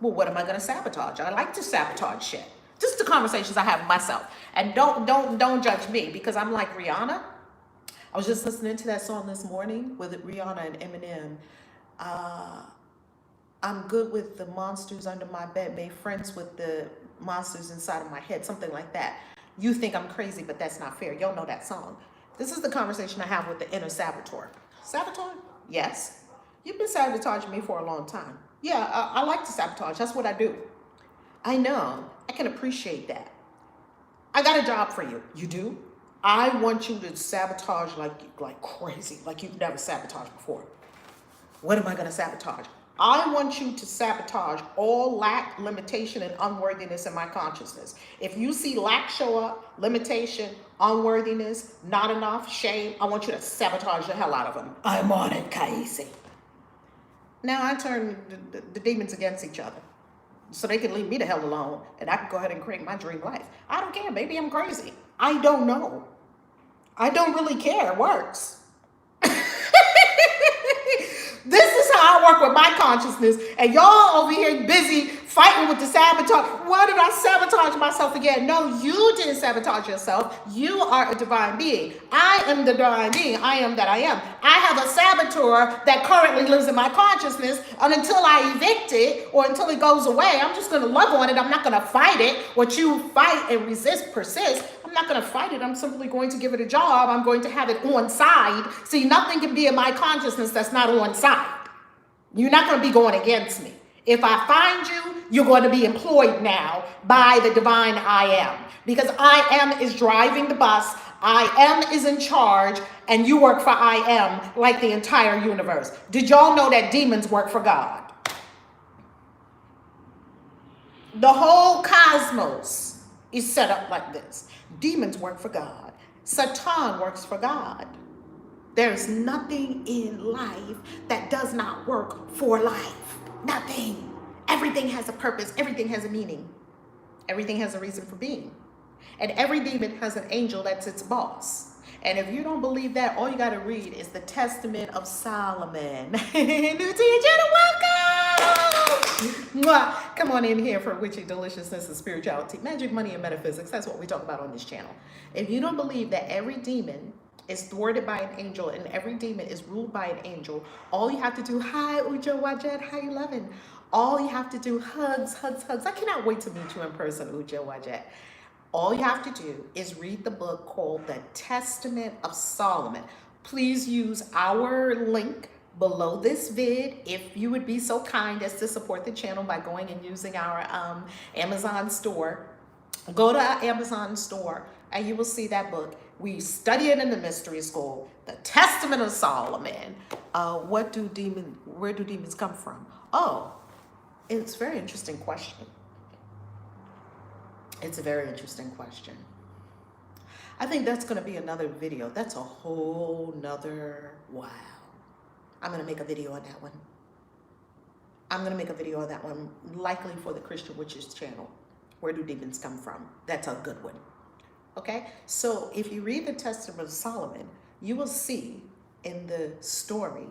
Well, what am I going to sabotage? I like to sabotage shit. Just the conversations I have with myself. And don't judge me, because I'm like Rihanna. I was just listening to that song this morning with Rihanna and Eminem. I'm good with the monsters under my bed, made friends with the monsters inside of my head, something like that. You think I'm crazy, but that's not fair. Y'all know that song. This is the conversation I have with the inner saboteur. Saboteur? Yes. You've been sabotaging me for a long time. Yeah, I like to sabotage. That's what I do. I know. I can appreciate that. I got a job for you. You do? I want you to sabotage like crazy, like you've never sabotaged before. What am I going to sabotage? I want you to sabotage all lack, limitation, and unworthiness in my consciousness. If you see lack show up, limitation, unworthiness, not enough, shame, I want you to sabotage the hell out of them. I'm on it, Kaisi. Now I turn the demons against each other so they can leave me the hell alone, and I can go ahead and create my dream life. I don't care. Maybe I'm crazy. I don't know. I don't really care. It works. This is how I work with my consciousness, and y'all over here busy fighting with the sabotage. Why did I sabotage myself again? No, you didn't sabotage yourself. You are a divine being. I am the divine being. I am that I am. I have a saboteur that currently lives in my consciousness, and until I evict it or until it goes away, I'm just going to love on it. I'm not going to fight it. What you fight and resist persists. I'm not going to fight it. I'm simply going to give it a job. I'm going to have it on side. See, nothing can be in my consciousness that's not on side. You're not going to be going against me. If I find you, you're going to be employed now by the divine I am. Because I am is driving the bus, I am is in charge, and you work for I am like the entire universe. Did y'all know that demons work for God? The whole cosmos is set up like this. Demons work for God. Satan works for God. There's nothing in life that does not work for life. Nothing. Everything has a purpose. Everything has a meaning. Everything has a reason for being. And every demon has an angel that's its boss. And if you don't believe that, all you got to read is the Testament of Solomon. New teacher, welcome! Mwah. Come on in here for witchy deliciousness and spirituality, magic, money, and metaphysics. That's what we talk about on this channel. If you don't believe that every demon is thwarted by an angel and every demon is ruled by an angel, all you have to do, hi, Ujo Wajet, how you loving? All you have to do, hugs, hugs, hugs. I cannot wait to meet you in person, Ujo Wajet. All you have to do is read the book called The Testament of Solomon. Please use our link below this vid if you would be so kind as to support the channel by going and using our Amazon store. Go to our Amazon store and you will see that book. We study it in the mystery school, The Testament of Solomon. Where do demons come from? Oh, it's a very interesting question. It's a very interesting question. I think that's going to be another video. That's a whole nother, wow. I'm going to make a video on that one. I'm going to make a video on that one, likely for the Christian Witches channel. Where do demons come from? That's a good one. Okay? So if you read the Testament of Solomon, you will see in the story,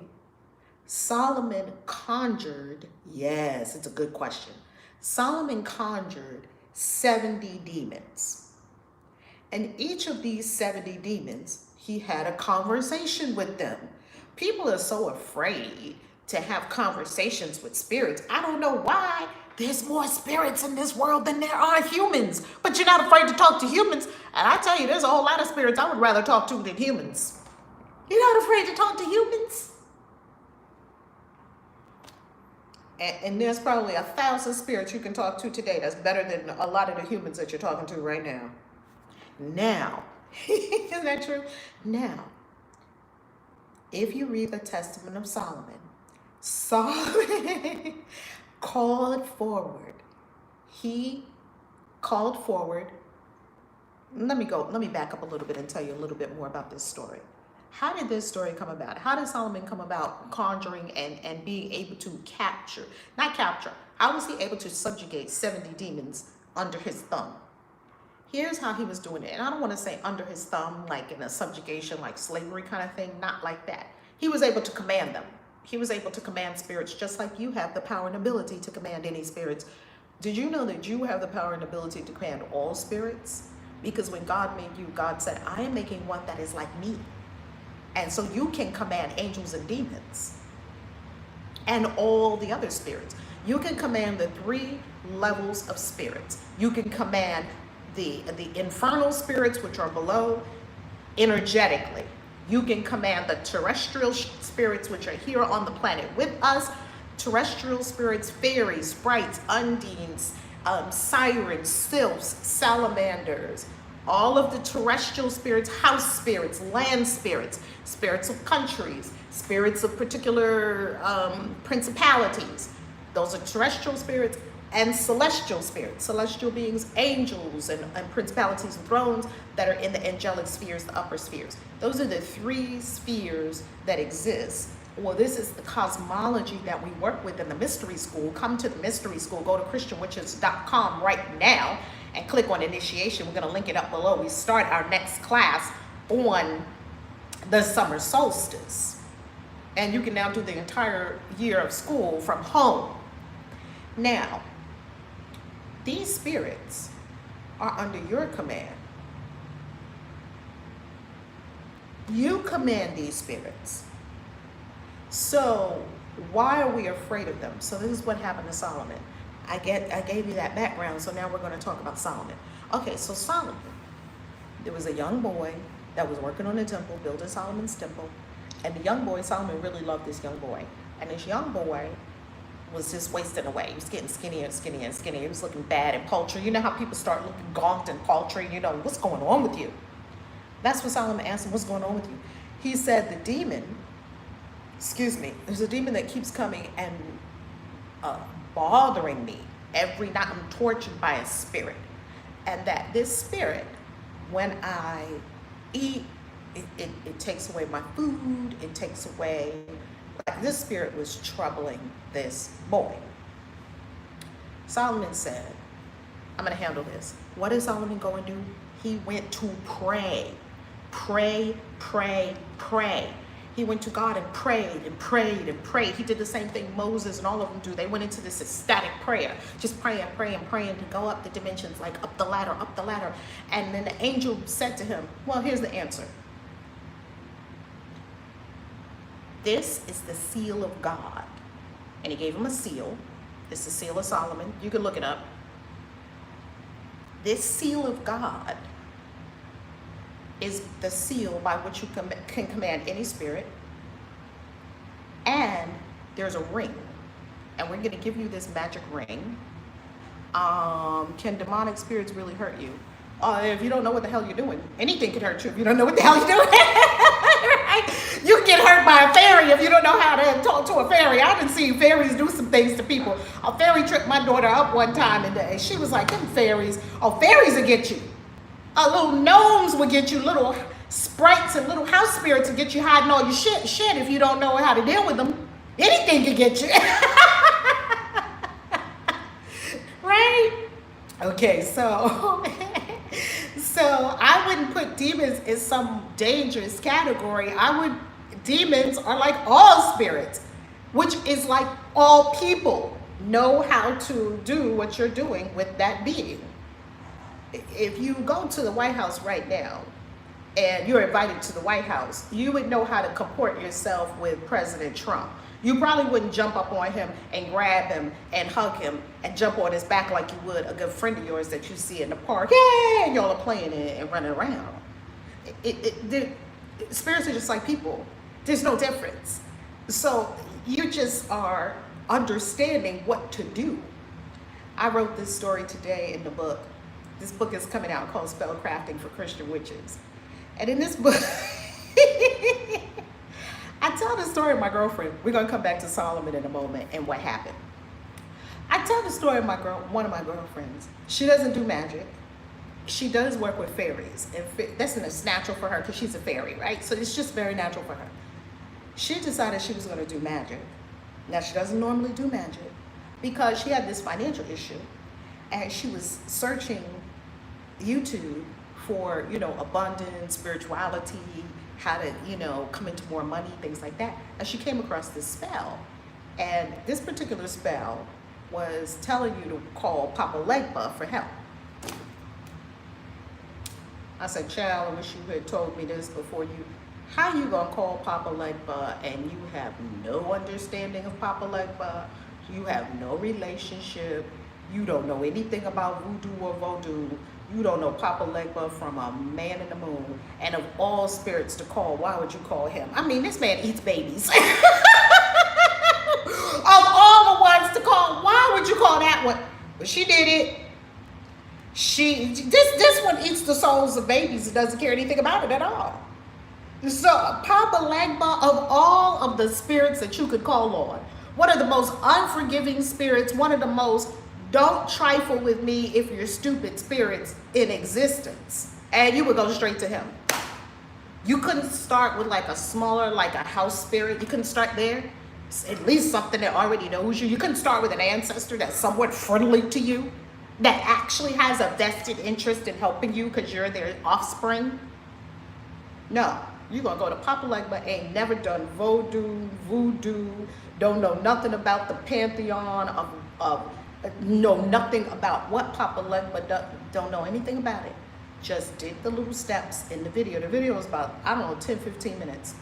Solomon conjured, yes, it's a good question. Solomon conjured 70 demons. And each of these 70 demons, he had a conversation with them. People are so afraid to have conversations with spirits. I don't know why. There's more spirits in this world than there are humans. But you're not afraid to talk to humans. And I tell you, there's a whole lot of spirits I would rather talk to than humans. You're not afraid to talk to humans? And there's probably 1,000 spirits you can talk to today that's better than a lot of the humans that you're talking to right now. Now, isn't that true? Now, if you read the Testament of Solomon, Solomon called forward. He called forward. Let me back up a little bit and tell you a little bit more about this story. How did this story come about? How did Solomon come about conjuring and being able to how was he able to subjugate 70 demons under his thumb? Here's how he was doing it. And I don't want to say under his thumb, like in a subjugation, like slavery kind of thing, not like that. He was able to command them. He was able to command spirits just like you have the power and ability to command any spirits. Did you know that you have the power and ability to command all spirits? Because when God made you, God said, I am making one that is like me. And so you can command angels and demons and all the other spirits. You can command the 3 levels of spirits. You can command the infernal spirits, which are below, energetically. You can command the terrestrial spirits, which are here on the planet with us. Terrestrial spirits, fairies, sprites, undines, sirens, sylphs, salamanders, all of the terrestrial spirits, house spirits, land spirits, spirits of countries, spirits of particular principalities. Those are terrestrial spirits and celestial spirits, celestial beings, angels and principalities and thrones that are in the angelic spheres, the upper spheres. Those are the 3 spheres that exist. Well, this is the cosmology that we work with in the mystery school. Come to the mystery school, go to christianwitches.com right now and click on initiation. We're going to link it up below. We start our next class on the summer solstice. And you can now do the entire year of school from home. Now, these spirits are under your command. You command these spirits. So why are we afraid of them? So this is what happened to Solomon. I gave you that background, so now we're going to talk about Solomon. Okay, so Solomon, there was a young boy that was working on the temple, building Solomon's temple. And the young boy, Solomon really loved this young boy. And this young boy was just wasting away. He was getting skinnier and skinnier and skinnier. He was looking bad and paltry. You know how people start looking gaunt and paltry? You know, what's going on with you? That's what Solomon asked him, what's going on with you? He said, there's a demon that keeps coming and bothering me every night. I'm tortured by a spirit. And that this spirit, when I eat, it takes away my food. It takes away, like this spirit was troubling this boy. Solomon said, I'm going to handle this. What did Solomon go and do? He went to pray. Pray, pray, pray. He went to God and prayed and prayed and prayed. He did the same thing Moses and all of them do. They went into this ecstatic prayer, just praying, praying, praying to go up the dimensions, like up the ladder, up the ladder. And then the angel said to him, well, here's the answer. This is the seal of God. And he gave him a seal. It's the seal of Solomon. You can look it up. This seal of God is the seal by which you can command any spirit. And there's a ring. And we're going to give you this magic ring. Can demonic spirits really hurt you? If you don't know what the hell you're doing, anything can hurt you if you don't know what the hell you're doing. Right? You can get hurt by a fairy if you don't know how to talk to a fairy. I done seen fairies do some things to people. A fairy tripped my daughter up one time and she was like, them fairies, fairies will get you. Little gnomes will get you, little sprites and little house spirits will get you hiding all your shit if you don't know how to deal with them. Anything can get you. Right? Okay, so I wouldn't put demons in some dangerous category. Demons are like all spirits, which is like all people know how to do what you're doing with that being. If you go to the White House right now and you're invited to the White House, you would know how to comport yourself with President Trump. You probably wouldn't jump up on him and grab him and hug him and jump on his back like you would a good friend of yours that you see in the park. Yeah, and y'all are playing it and running around. Spirits are just like people. There's no difference. So you just are understanding what to do. I wrote this story today in the book. This book is coming out called Spellcrafting for Christian Witches. And in this book, I tell the story of my girlfriend. We're going to come back to Solomon in a moment and what happened. I tell the story of one of my girlfriends. She doesn't do magic. She does work with fairies. And that's natural for her because she's a fairy, right? So it's just very natural for her. She decided she was going to do magic. Now, she doesn't normally do magic because she had this financial issue. And she was searching YouTube for, abundance, spirituality, how to, come into more money, things like that. And she came across this spell. And this particular spell was telling you to call Papa Legba for help. I said, child, I wish you had told me this before you. How you gonna call Papa Legba and you have no understanding of Papa Legba? You have no relationship. You don't know anything about voodoo or vodou. You don't know Papa Legba from a man in the moon. And of all spirits to call, why would you call him? I mean, this man eats babies. Of all the ones to call, why would you call that one? But she did it. This one eats the souls of babies and doesn't care anything about it at all. So Papa Legba, of all of the spirits that you could call on, one of the most unforgiving spirits, one of the most don't trifle with me if you're stupid spirits in existence. And you would go straight to him. You couldn't start with like a smaller, like a house spirit. You couldn't start there. It's at least something that already knows you. You couldn't start with an ancestor that's somewhat friendly to you, that actually has a vested interest in helping you because you're their offspring. No, you're going to go to Papa Legba, ain't never done voodoo, don't know nothing about the pantheon know nothing about what Papa Legba does, don't know anything about it. Just did the little steps in the video. The video was about, 10-15 minutes.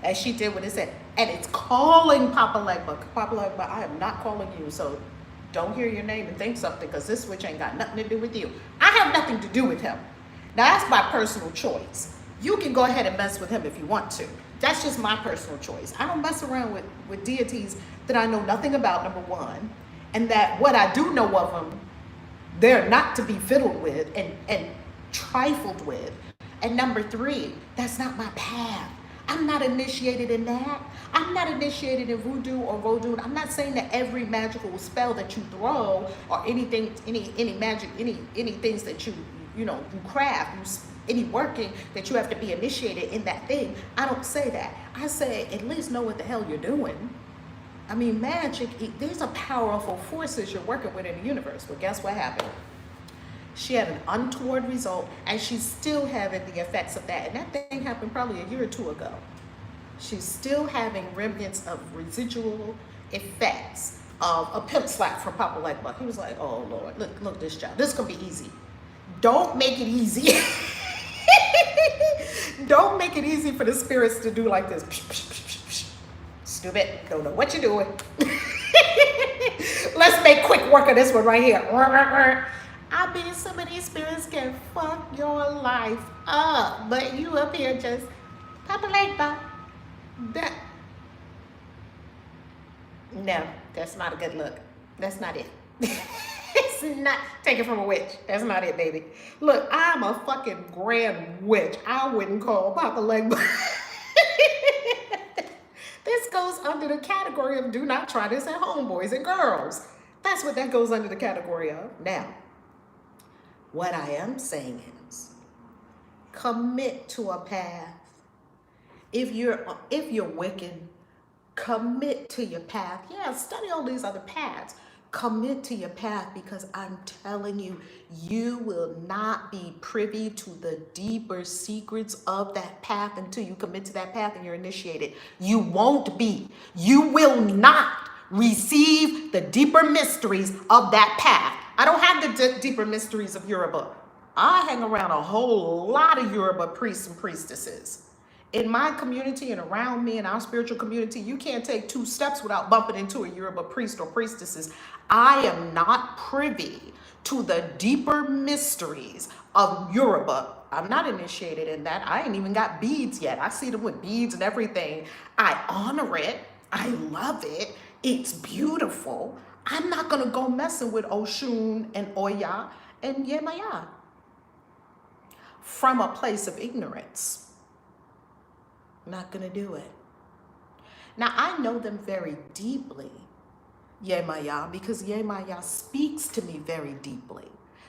And she did what it said. And it's calling Papa Legba. Papa Legba, I am not calling you, so don't hear your name and think something, because this switch ain't got nothing to do with you. I have nothing to do with him. Now, that's my personal choice. You can go ahead and mess with him if you want to. That's just my personal choice. I don't mess around with deities that I know nothing about, number one, and that what I do know of them, they're not to be fiddled with and trifled with. And number three, that's not my path. I'm not initiated in that. I'm not initiated in voodoo or vodou. I'm not saying that every magical spell that you throw or anything, any magic, any things that you craft, any working that you have to be initiated in that thing. I don't say that. I say at least know what the hell you're doing. I mean, magic, these are powerful forces you're working with in the universe. Well, guess what happened? She had an untoward result, and she's still having the effects of that. And that thing happened probably a year or two ago. She's still having remnants of residual effects of a pimp slap from Papa Legba. He was like, oh, Lord, look this job. This is going to be easy. Don't make it easy. Don't make it easy for the spirits to do like this. Stupid. Don't know what you're doing. Let's make quick work of this one right here. I mean, some of these spirits can fuck your life up, but you up here just Papa Legba. That. No, that's not a good look. That's not it. It's not. Take it from a witch. That's not it, baby. Look, I'm a fucking grand witch. I wouldn't call Papa Legba. This goes under the category of do not try this at home, boys and girls. That's what that goes under the category of. Now, what I am saying is commit to a path. If you're wicked, commit to your path. Yeah, study all these other paths. Commit to your path, because I'm telling you, you will not be privy to the deeper secrets of that path until you commit to that path and you're initiated. You won't be. You will not receive the deeper mysteries of that path. I don't have the deeper mysteries of Yoruba. I hang around a whole lot of Yoruba priests and priestesses. In my community and around me in our spiritual community, you can't take 2 steps without bumping into a Yoruba priest or priestesses. I am not privy to the deeper mysteries of Yoruba. I'm not initiated in that. I ain't even got beads yet. I see them with beads and everything. I honor it. I love it. It's beautiful. I'm not going to go messing with Oshun and Oya and Yemaya from a place of ignorance. Not going to do it. Now, I know them very deeply, Yemaya, because Yemaya speaks to me very deeply.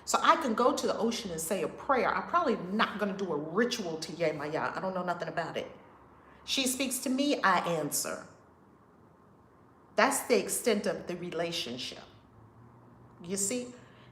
So I can go to the ocean and say a prayer. I'm probably not going to do a ritual to Yemaya. I don't know nothing about it. She speaks to me, I answer. That's the extent of the relationship. You see?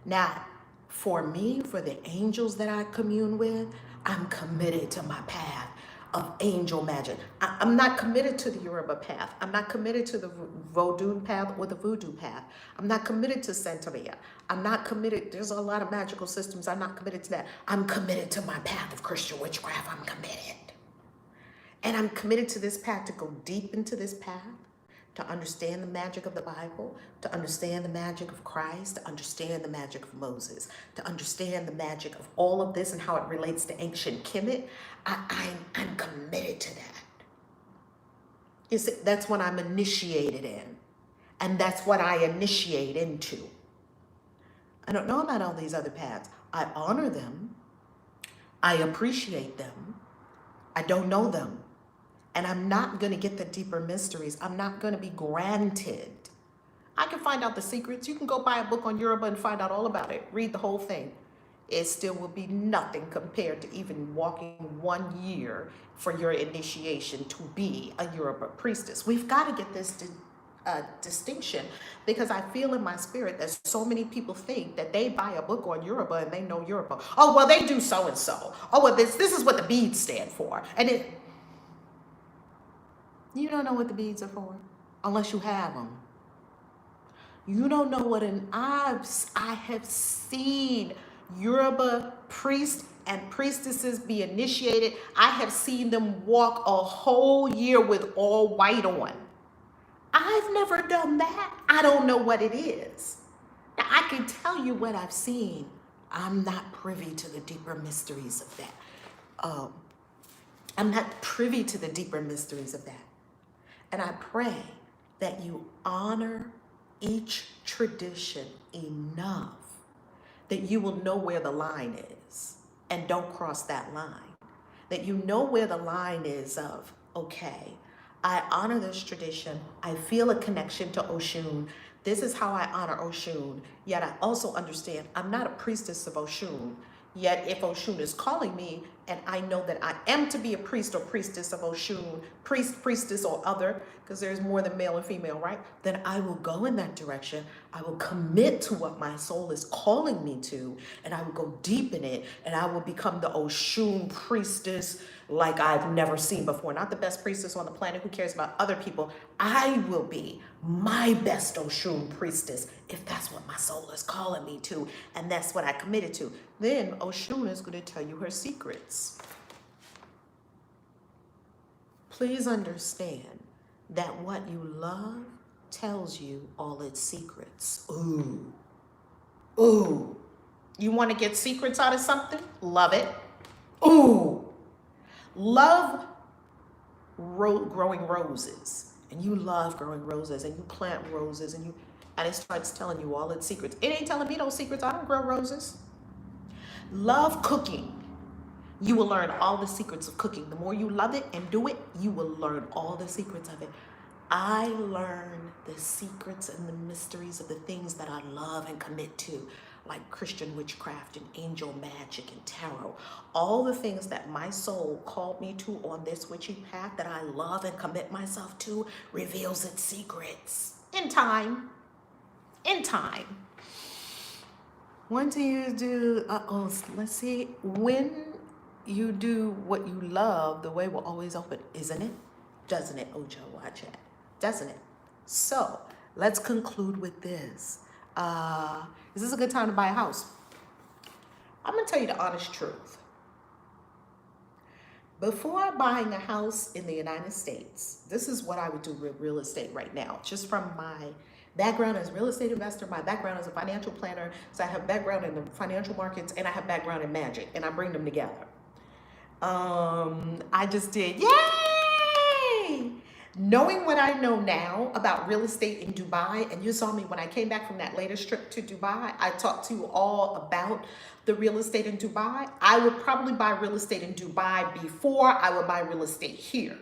Now, for me, for the angels that I commune with, I'm committed to my path of angel magic. I'm not committed to the Yoruba path. I'm not committed to the Vodou path or the voodoo path. I'm not committed to Santeria. I'm not committed. There's a lot of magical systems. I'm not committed to that. I'm committed to my path of Christian witchcraft. I'm committed. And I'm committed to this path, to go deep into this path, to understand the magic of the Bible, to understand the magic of Christ, to understand the magic of Moses, to understand the magic of all of this and how it relates to ancient Kemet. I'm committed to that. You see, that's what I'm initiated in. And that's what I initiate into. I don't know about all these other paths. I honor them. I appreciate them. I don't know them. And I'm not going to get the deeper mysteries. I'm not going to be granted. I can find out the secrets. You can go buy a book on Yoruba and find out all about it. Read the whole thing. It still will be nothing compared to even walking 1 year for your initiation to be a Yoruba priestess. We've got to get this distinction, because I feel in my spirit that so many people think that they buy a book on Yoruba and they know Yoruba. Oh, well, they do so and so. Oh, well, this is what the beads stand for. And you don't know what the beads are for unless you have them. You don't know what I have seen Yoruba priests and priestesses be initiated. I have seen them walk a whole year with all white on. I've never done that. I don't know what it is. Now, I can tell you what I've seen. I'm not privy to the deeper mysteries of that. I'm not privy to the deeper mysteries of that. And I pray that you honor each tradition enough that you will know where the line is and don't cross that line. That you know where the line is of, okay, I honor this tradition. I feel a connection to Oshun. This is how I honor Oshun. Yet I also understand I'm not a priestess of Oshun. Yet if Oshun is calling me and I know that I am to be a priest or priestess of Oshun, priest, priestess, or other, because there's more than male and female, right? Then I will go in that direction. I will commit to what my soul is calling me to, and I will go deep in it, and I will become the Oshun priestess like I've never seen before. Not the best priestess on the planet who cares about other people. I will be my best Oshun priestess if that's what my soul is calling me to, and that's what I committed to. Then Oshun is going to tell you her secrets. Please understand that what you love tells you all its secrets. Ooh. Ooh. You want to get secrets out of something? Love it. Ooh. Love growing roses. And you love growing roses, and you plant roses, and it starts telling you all its secrets. It ain't telling me no secrets. I don't grow roses. Love cooking. You will learn all the secrets of cooking. The more you love it and do it, you will learn all the secrets of it. I learn the secrets and the mysteries of the things that I love and commit to, like Christian witchcraft and angel magic and tarot. All the things that my soul called me to on this witchy path that I love and commit myself to reveals its secrets. In time. In time. When do you do, let's see, when you do what you love, the way will always open, isn't it? Doesn't it, Ojo? Watch it. Doesn't it? So let's conclude with this. Is this a good time to buy a house? I'm going to tell you the honest truth. Before buying a house in the United States, this is what I would do with real estate right now, just from my background as a real estate investor, my background as a financial planner. So I have background in the financial markets and I have background in magic, and I bring them together. I just did, yay! Knowing what I know now about real estate in Dubai, and you saw me when I came back from that latest trip to Dubai, I talked to you all about the real estate in Dubai. I would probably buy real estate in Dubai before I would buy real estate here.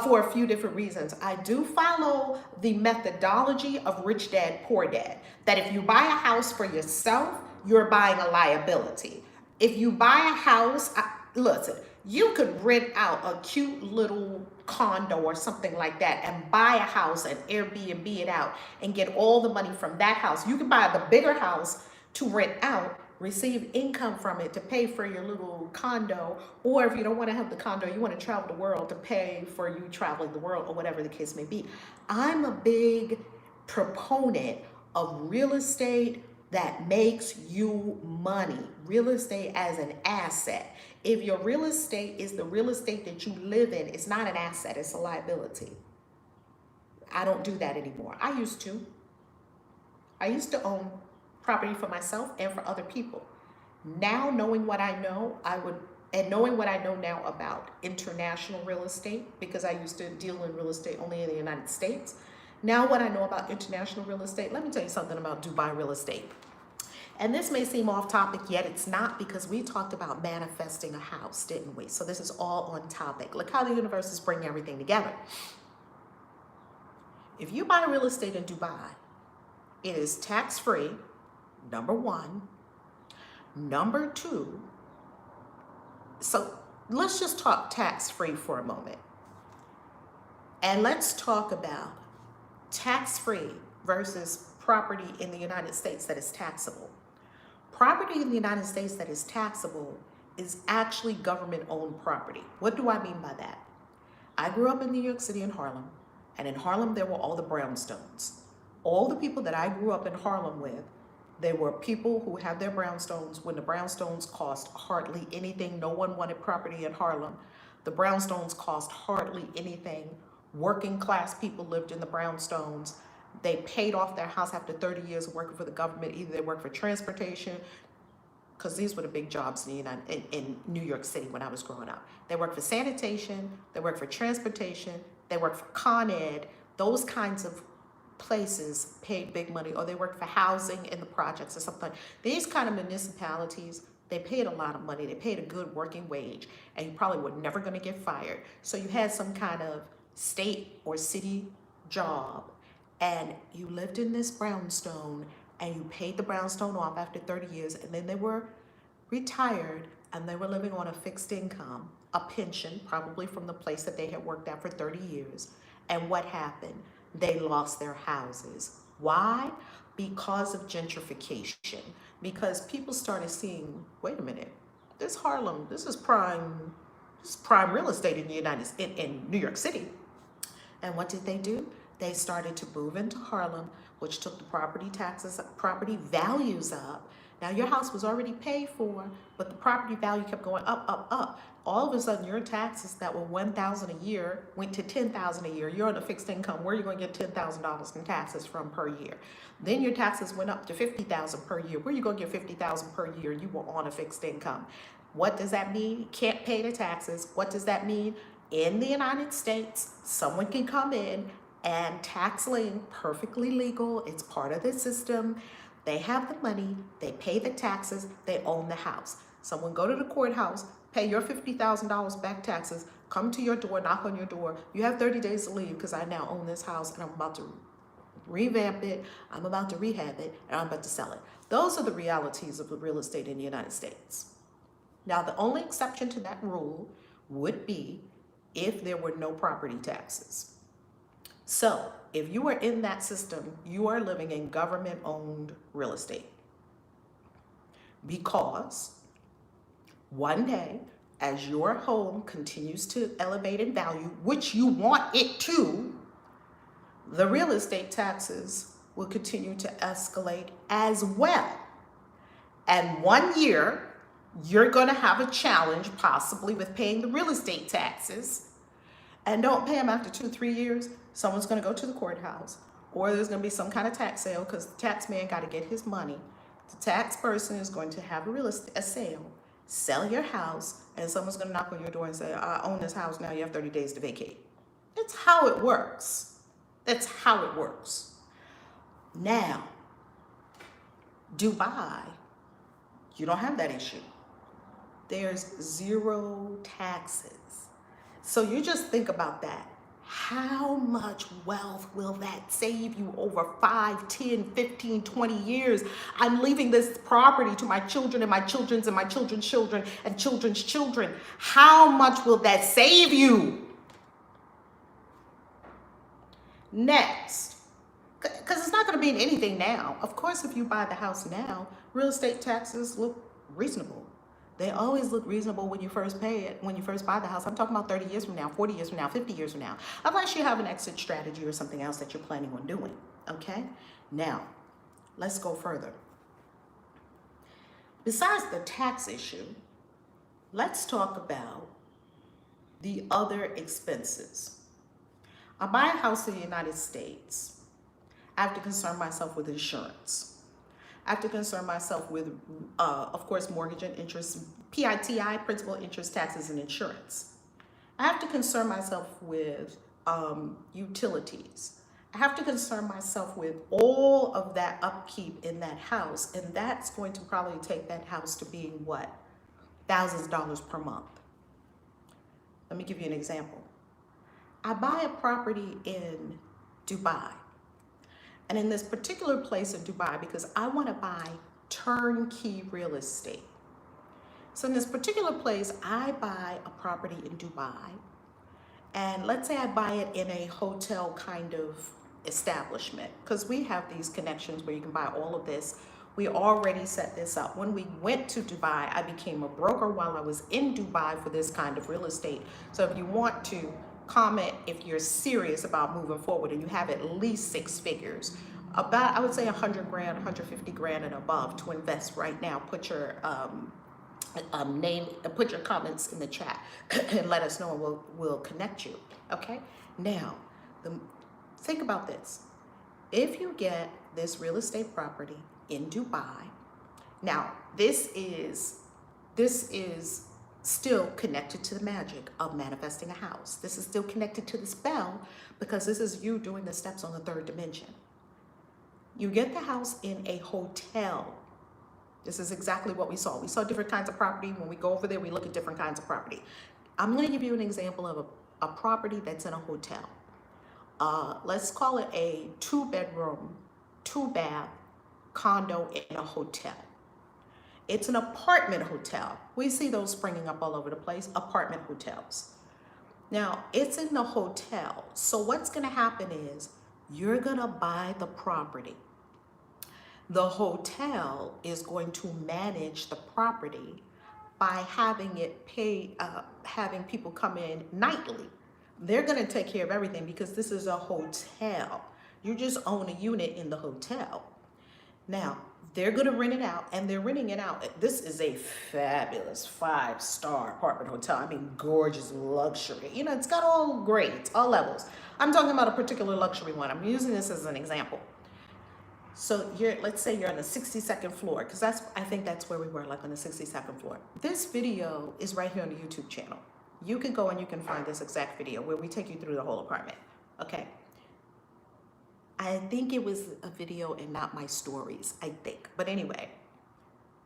For a few different reasons. I do follow the methodology of Rich Dad, Poor Dad, that if you buy a house for yourself, you're buying a liability. If you buy a house, listen, you could rent out a cute little condo or something like that and buy a house and Airbnb it out and get all the money from that house. You can buy the bigger house to rent out, receive income from it to pay for your little condo, or if you don't want to have the condo, you want to travel the world, to pay for you traveling the world, or whatever the case may be. I'm a big proponent of real estate that makes you money. Real estate as an asset. If your real estate is the real estate that you live in, it's not an asset, it's a liability. I don't do that anymore. I used to. I used to own property for myself and for other people. Now, knowing what I know, knowing what I know now about international real estate, because I used to deal in real estate only in the United States. Now what I know about international real estate, let me tell you something about Dubai real estate. And this may seem off topic, yet it's not, because we talked about manifesting a house, didn't we? So this is all on topic. Look how the universe is bringing everything together. If you buy real estate in Dubai, it is tax-free, number one. Number two, so let's just talk tax-free for a moment. And let's talk about tax-free versus property in the United States that is taxable. Property in the United States that is taxable is actually government-owned property. What do I mean by that? I grew up in New York City in Harlem, and in Harlem there were all the brownstones. All the people that I grew up in Harlem with, they were people who had their brownstones when the brownstones cost hardly anything. No one wanted property in Harlem. The brownstones cost hardly anything. Working class people lived in the brownstones. They paid off their house after 30 years of working for the government. Either they worked for transportation, because these were the big jobs in New York City when I was growing up. They worked for sanitation, they worked for transportation, they worked for Con Ed, those kinds of places paid big money, or they worked for housing in the projects or something. These kind of municipalities, they paid a lot of money. They paid a good working wage, and you probably were never going to get fired. So you had some kind of state or city job, and you lived in this brownstone, and you paid the brownstone off after 30 years, and then they were retired, and they were living on a fixed income, a pension, probably from the place that they had worked at for 30 years. And what happened? They lost their houses. Why? Because of gentrification. Because people started seeing, wait a minute, this Harlem, this is prime real estate in the in New York City. And what did they do? They started to move into Harlem, which took the property taxes, property values up. Now your house was already paid for, but the property value kept going up, up, up. All of a sudden your taxes that were $1,000 a year went to $10,000 a year. You're on a fixed income. Where are you going to get $10,000 in taxes from per year? Then your taxes went up to $50,000 per year. Where are you going to get $50,000 per year? You were on a fixed income. What does that mean? You can't pay the taxes. What does that mean? In the United States, someone can come in and tax lien, perfectly legal. It's part of the system. They have the money, they pay the taxes, they own the house. Someone go to the courthouse, pay your $50,000 back taxes, come to your door, knock on your door. You have 30 days to leave because I now own this house and I'm about to revamp it, I'm about to rehab it, and I'm about to sell it. Those are the realities of the real estate in the United States. Now, the only exception to that rule would be if there were no property taxes. So if you are in that system, you are living in government-owned real estate. Because one day, as your home continues to elevate in value, which you want it to, the real estate taxes will continue to escalate as well. And one year, you're going to have a challenge possibly with paying the real estate taxes. And don't pay them after 2-3 years. Someone's going to go to the courthouse, or there's going to be some kind of tax sale because the tax man got to get his money. The tax person is going to have a sale, sell your house, and someone's going to knock on your door and say, I own this house now, you have 30 days to vacate. That's how it works. That's how it works. Now, Dubai, you don't have that issue. There's zero taxes. So you just think about that. How much wealth will that save you over 5, 10, 15, 20 years? I'm leaving this property to my children and my children's and my children's children and children's children. How much will that save you? Next, because it's not going to mean anything now. Of course, if you buy the house now, real estate taxes look reasonable. They always look reasonable when you first pay it, when you first buy the house. I'm talking about 30 years from now, 40 years from now, 50 years from now. Unless you have an exit strategy or something else that you're planning on doing, okay? Now, let's go further. Besides the tax issue, let's talk about the other expenses. I buy a house in the United States. I have to concern myself with insurance. I have to concern myself with, of course, mortgage and interest, PITI, principal, interest, taxes, and insurance. I have to concern myself with utilities. I have to concern myself with all of that upkeep in that house, and that's going to probably take that house to being what? Thousands of dollars per month. Let me give you an example. I buy a property in Dubai. And in this particular place in Dubai, because I want to buy turnkey real estate. So in this particular place, I buy a property in Dubai. And let's say I buy it in a hotel kind of establishment, because we have these connections where you can buy all of this. We already set this up. When we went to Dubai, I became a broker while I was in Dubai for this kind of real estate. So if you want to comment, if you're serious about moving forward and you have at least 6 figures, about, I would say 100 grand, 150 grand and above to invest right now, put your name, put your comments in the chat and let us know, and we'll connect you, okay? Now, think about this. If you get this real estate property in Dubai, now this is still connected to the magic of manifesting a house. This is still connected to the spell, because this is you doing the steps on the 3rd dimension. You get the house in a hotel. This is exactly what we saw. We saw different kinds of property. When we go over there, we look at different kinds of property. I'm going to give you an example of a property that's in a hotel. Let's call it a 2-bedroom, 2-bath condo in a hotel. It's an apartment hotel. We see those springing up all over the place, apartment hotels. Now, it's in the hotel. So what's going to happen is you're going to buy the property. The hotel is going to manage the property by having it paid, having people come in nightly. They're going to take care of everything because this is a hotel. You just own a unit in the hotel. Now, they're going to rent it out, and they're renting it out. This is a fabulous 5-star apartment hotel. I mean, gorgeous luxury. You know, it's got all grades, all levels. I'm talking about a particular luxury one. I'm using this as an example. So let's say you're on the 62nd floor, because I think that's where we were, like on the 62nd floor. This video is right here on the YouTube channel. You can go and you can find this exact video where we take you through the whole apartment. Okay. I think it was a video and not my stories, I think. But anyway,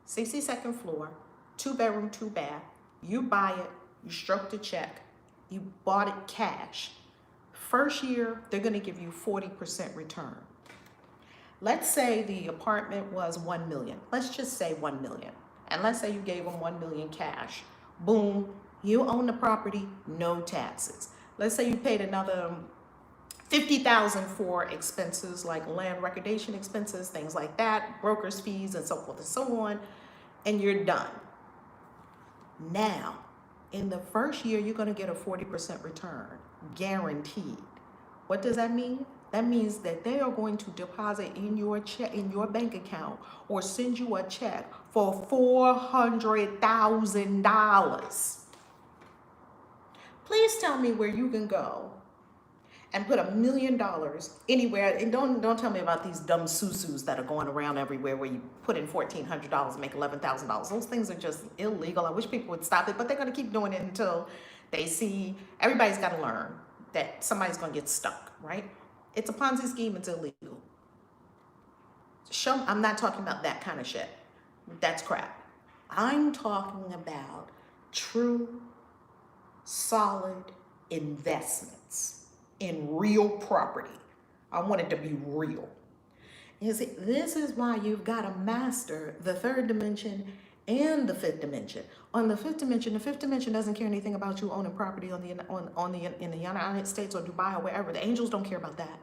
62nd floor, 2-bedroom, 2-bath. You buy it, you stroke the check, you bought it cash. First year, they're going to give you 40% return. Let's say the apartment was $1 million. Let's just say $1 million. And let's say you gave them $1 million cash. Boom, you own the property, no taxes. Let's say you paid another $50,000 for expenses like land recordation expenses, things like that, broker's fees, and so forth and so on, and you're done. Now, in the first year, you're going to get a 40% return, guaranteed. What does that mean? That means that they are going to deposit in your check, in your bank account, or send you a check for $400,000. Please tell me where you can go and put $1 million anywhere. And don't tell me about these dumb susus that are going around everywhere where you put in $1,400 and make $11,000. Those things are just illegal. I wish people would stop it, but they're going to keep doing it until they see. Everybody's got to learn that somebody's going to get stuck, right? It's a Ponzi scheme. It's illegal. I'm not talking about that kind of shit. That's crap. I'm talking about true, solid investments in real property. I want it to be real. You see, this is why you've got to master the 3rd dimension and the 5th dimension. On the 5th dimension, the 5th dimension doesn't care anything about you owning property in the United States or Dubai or wherever. The angels don't care about that.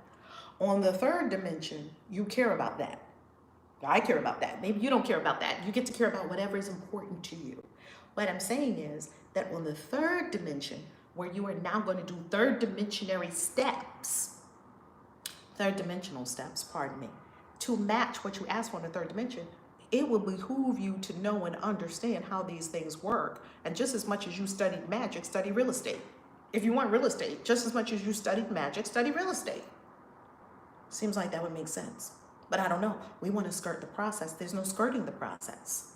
On the 3rd dimension, you care about that. I care about that. Maybe you don't care about that. You get to care about whatever is important to you. What I'm saying is that on the 3rd dimension, where you are now going to do 3rd dimensional steps, pardon me, to match what you asked for in the 3rd dimension, it will behoove you to know and understand how these things work. And just as much as you studied magic, study real estate. If you want real estate, just as much as you studied magic, study real estate. Seems like that would make sense. But I don't know. We want to skirt the process. There's no skirting the process.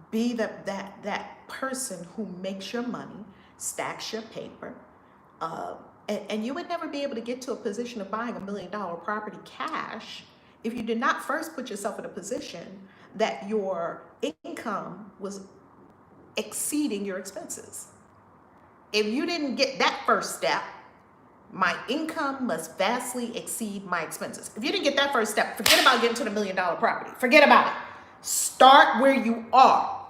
Be that person who makes your money, stacks your paper, and you would never be able to get to a position of buying $1 million property cash if you did not first put yourself in a position that your income was exceeding your expenses. If you didn't get that first step, my income must vastly exceed my expenses. If you didn't get that first step, forget about getting to the $1 million property. Forget about it. Start where you are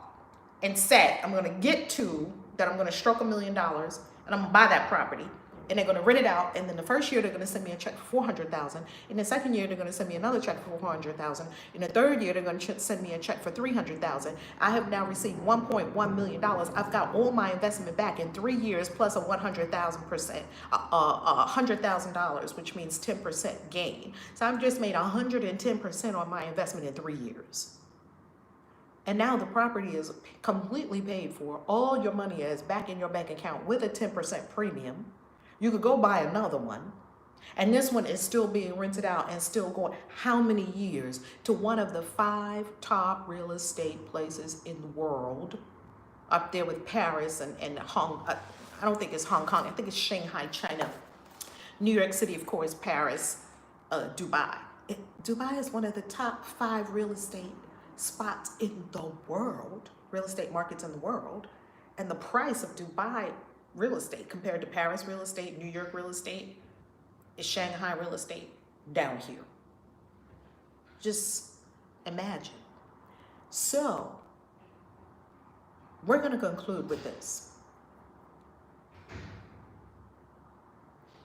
and say, I'm going to get to that. I'm going to stroke $1 million and I'm going to buy that property. And they're going to rent it out. And then the first year, they're going to send me a check for $400,000. In the second year, they're going to send me another check for $400,000. In the third year, they're going to send me a check for $300,000. I have now received $1.1 million. I've got all my investment back in 3 years plus a $100,000, which means 10% gain. So I've just made 110% on my investment in 3 years. And now the property is completely paid for. All your money is back in your bank account with a 10% premium. You could go buy another one. And this one is still being rented out and still going. How many years? To one of the 5 top real estate places in the world. Up there with Paris and I don't think it's Hong Kong. I think it's Shanghai, China. New York City, of course, Paris, Dubai. Dubai is one of the top 5 real estate spots in the world, real estate markets in the world. And the price of Dubai real estate compared to Paris real estate, New York real estate, is Shanghai real estate down here. Just imagine. So, we're going to conclude with this.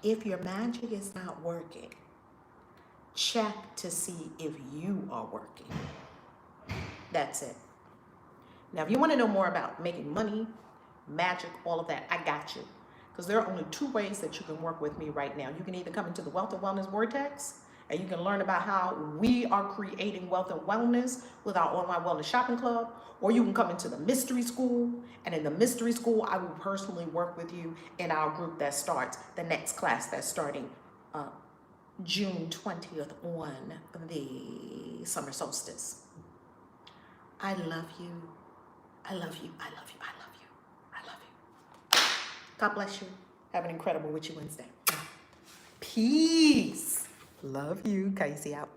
If your magic is not working, check to see if you are working. That's it. Now, if you want to know more about making money, magic, all of that, I got you. Because there are only 2 ways that you can work with me right now. You can either come into the Wealth and Wellness Vortex, and you can learn about how we are creating wealth and wellness with our online wellness shopping club, or you can come into the mystery school, and in the mystery school, I will personally work with you in our group that starts, the next class that's starting June 20th on the summer solstice. I love you. I love you. I love you. I love you. I love you. God bless you. Have an incredible Witchy Wednesday. Peace. Love you. Kaisi out.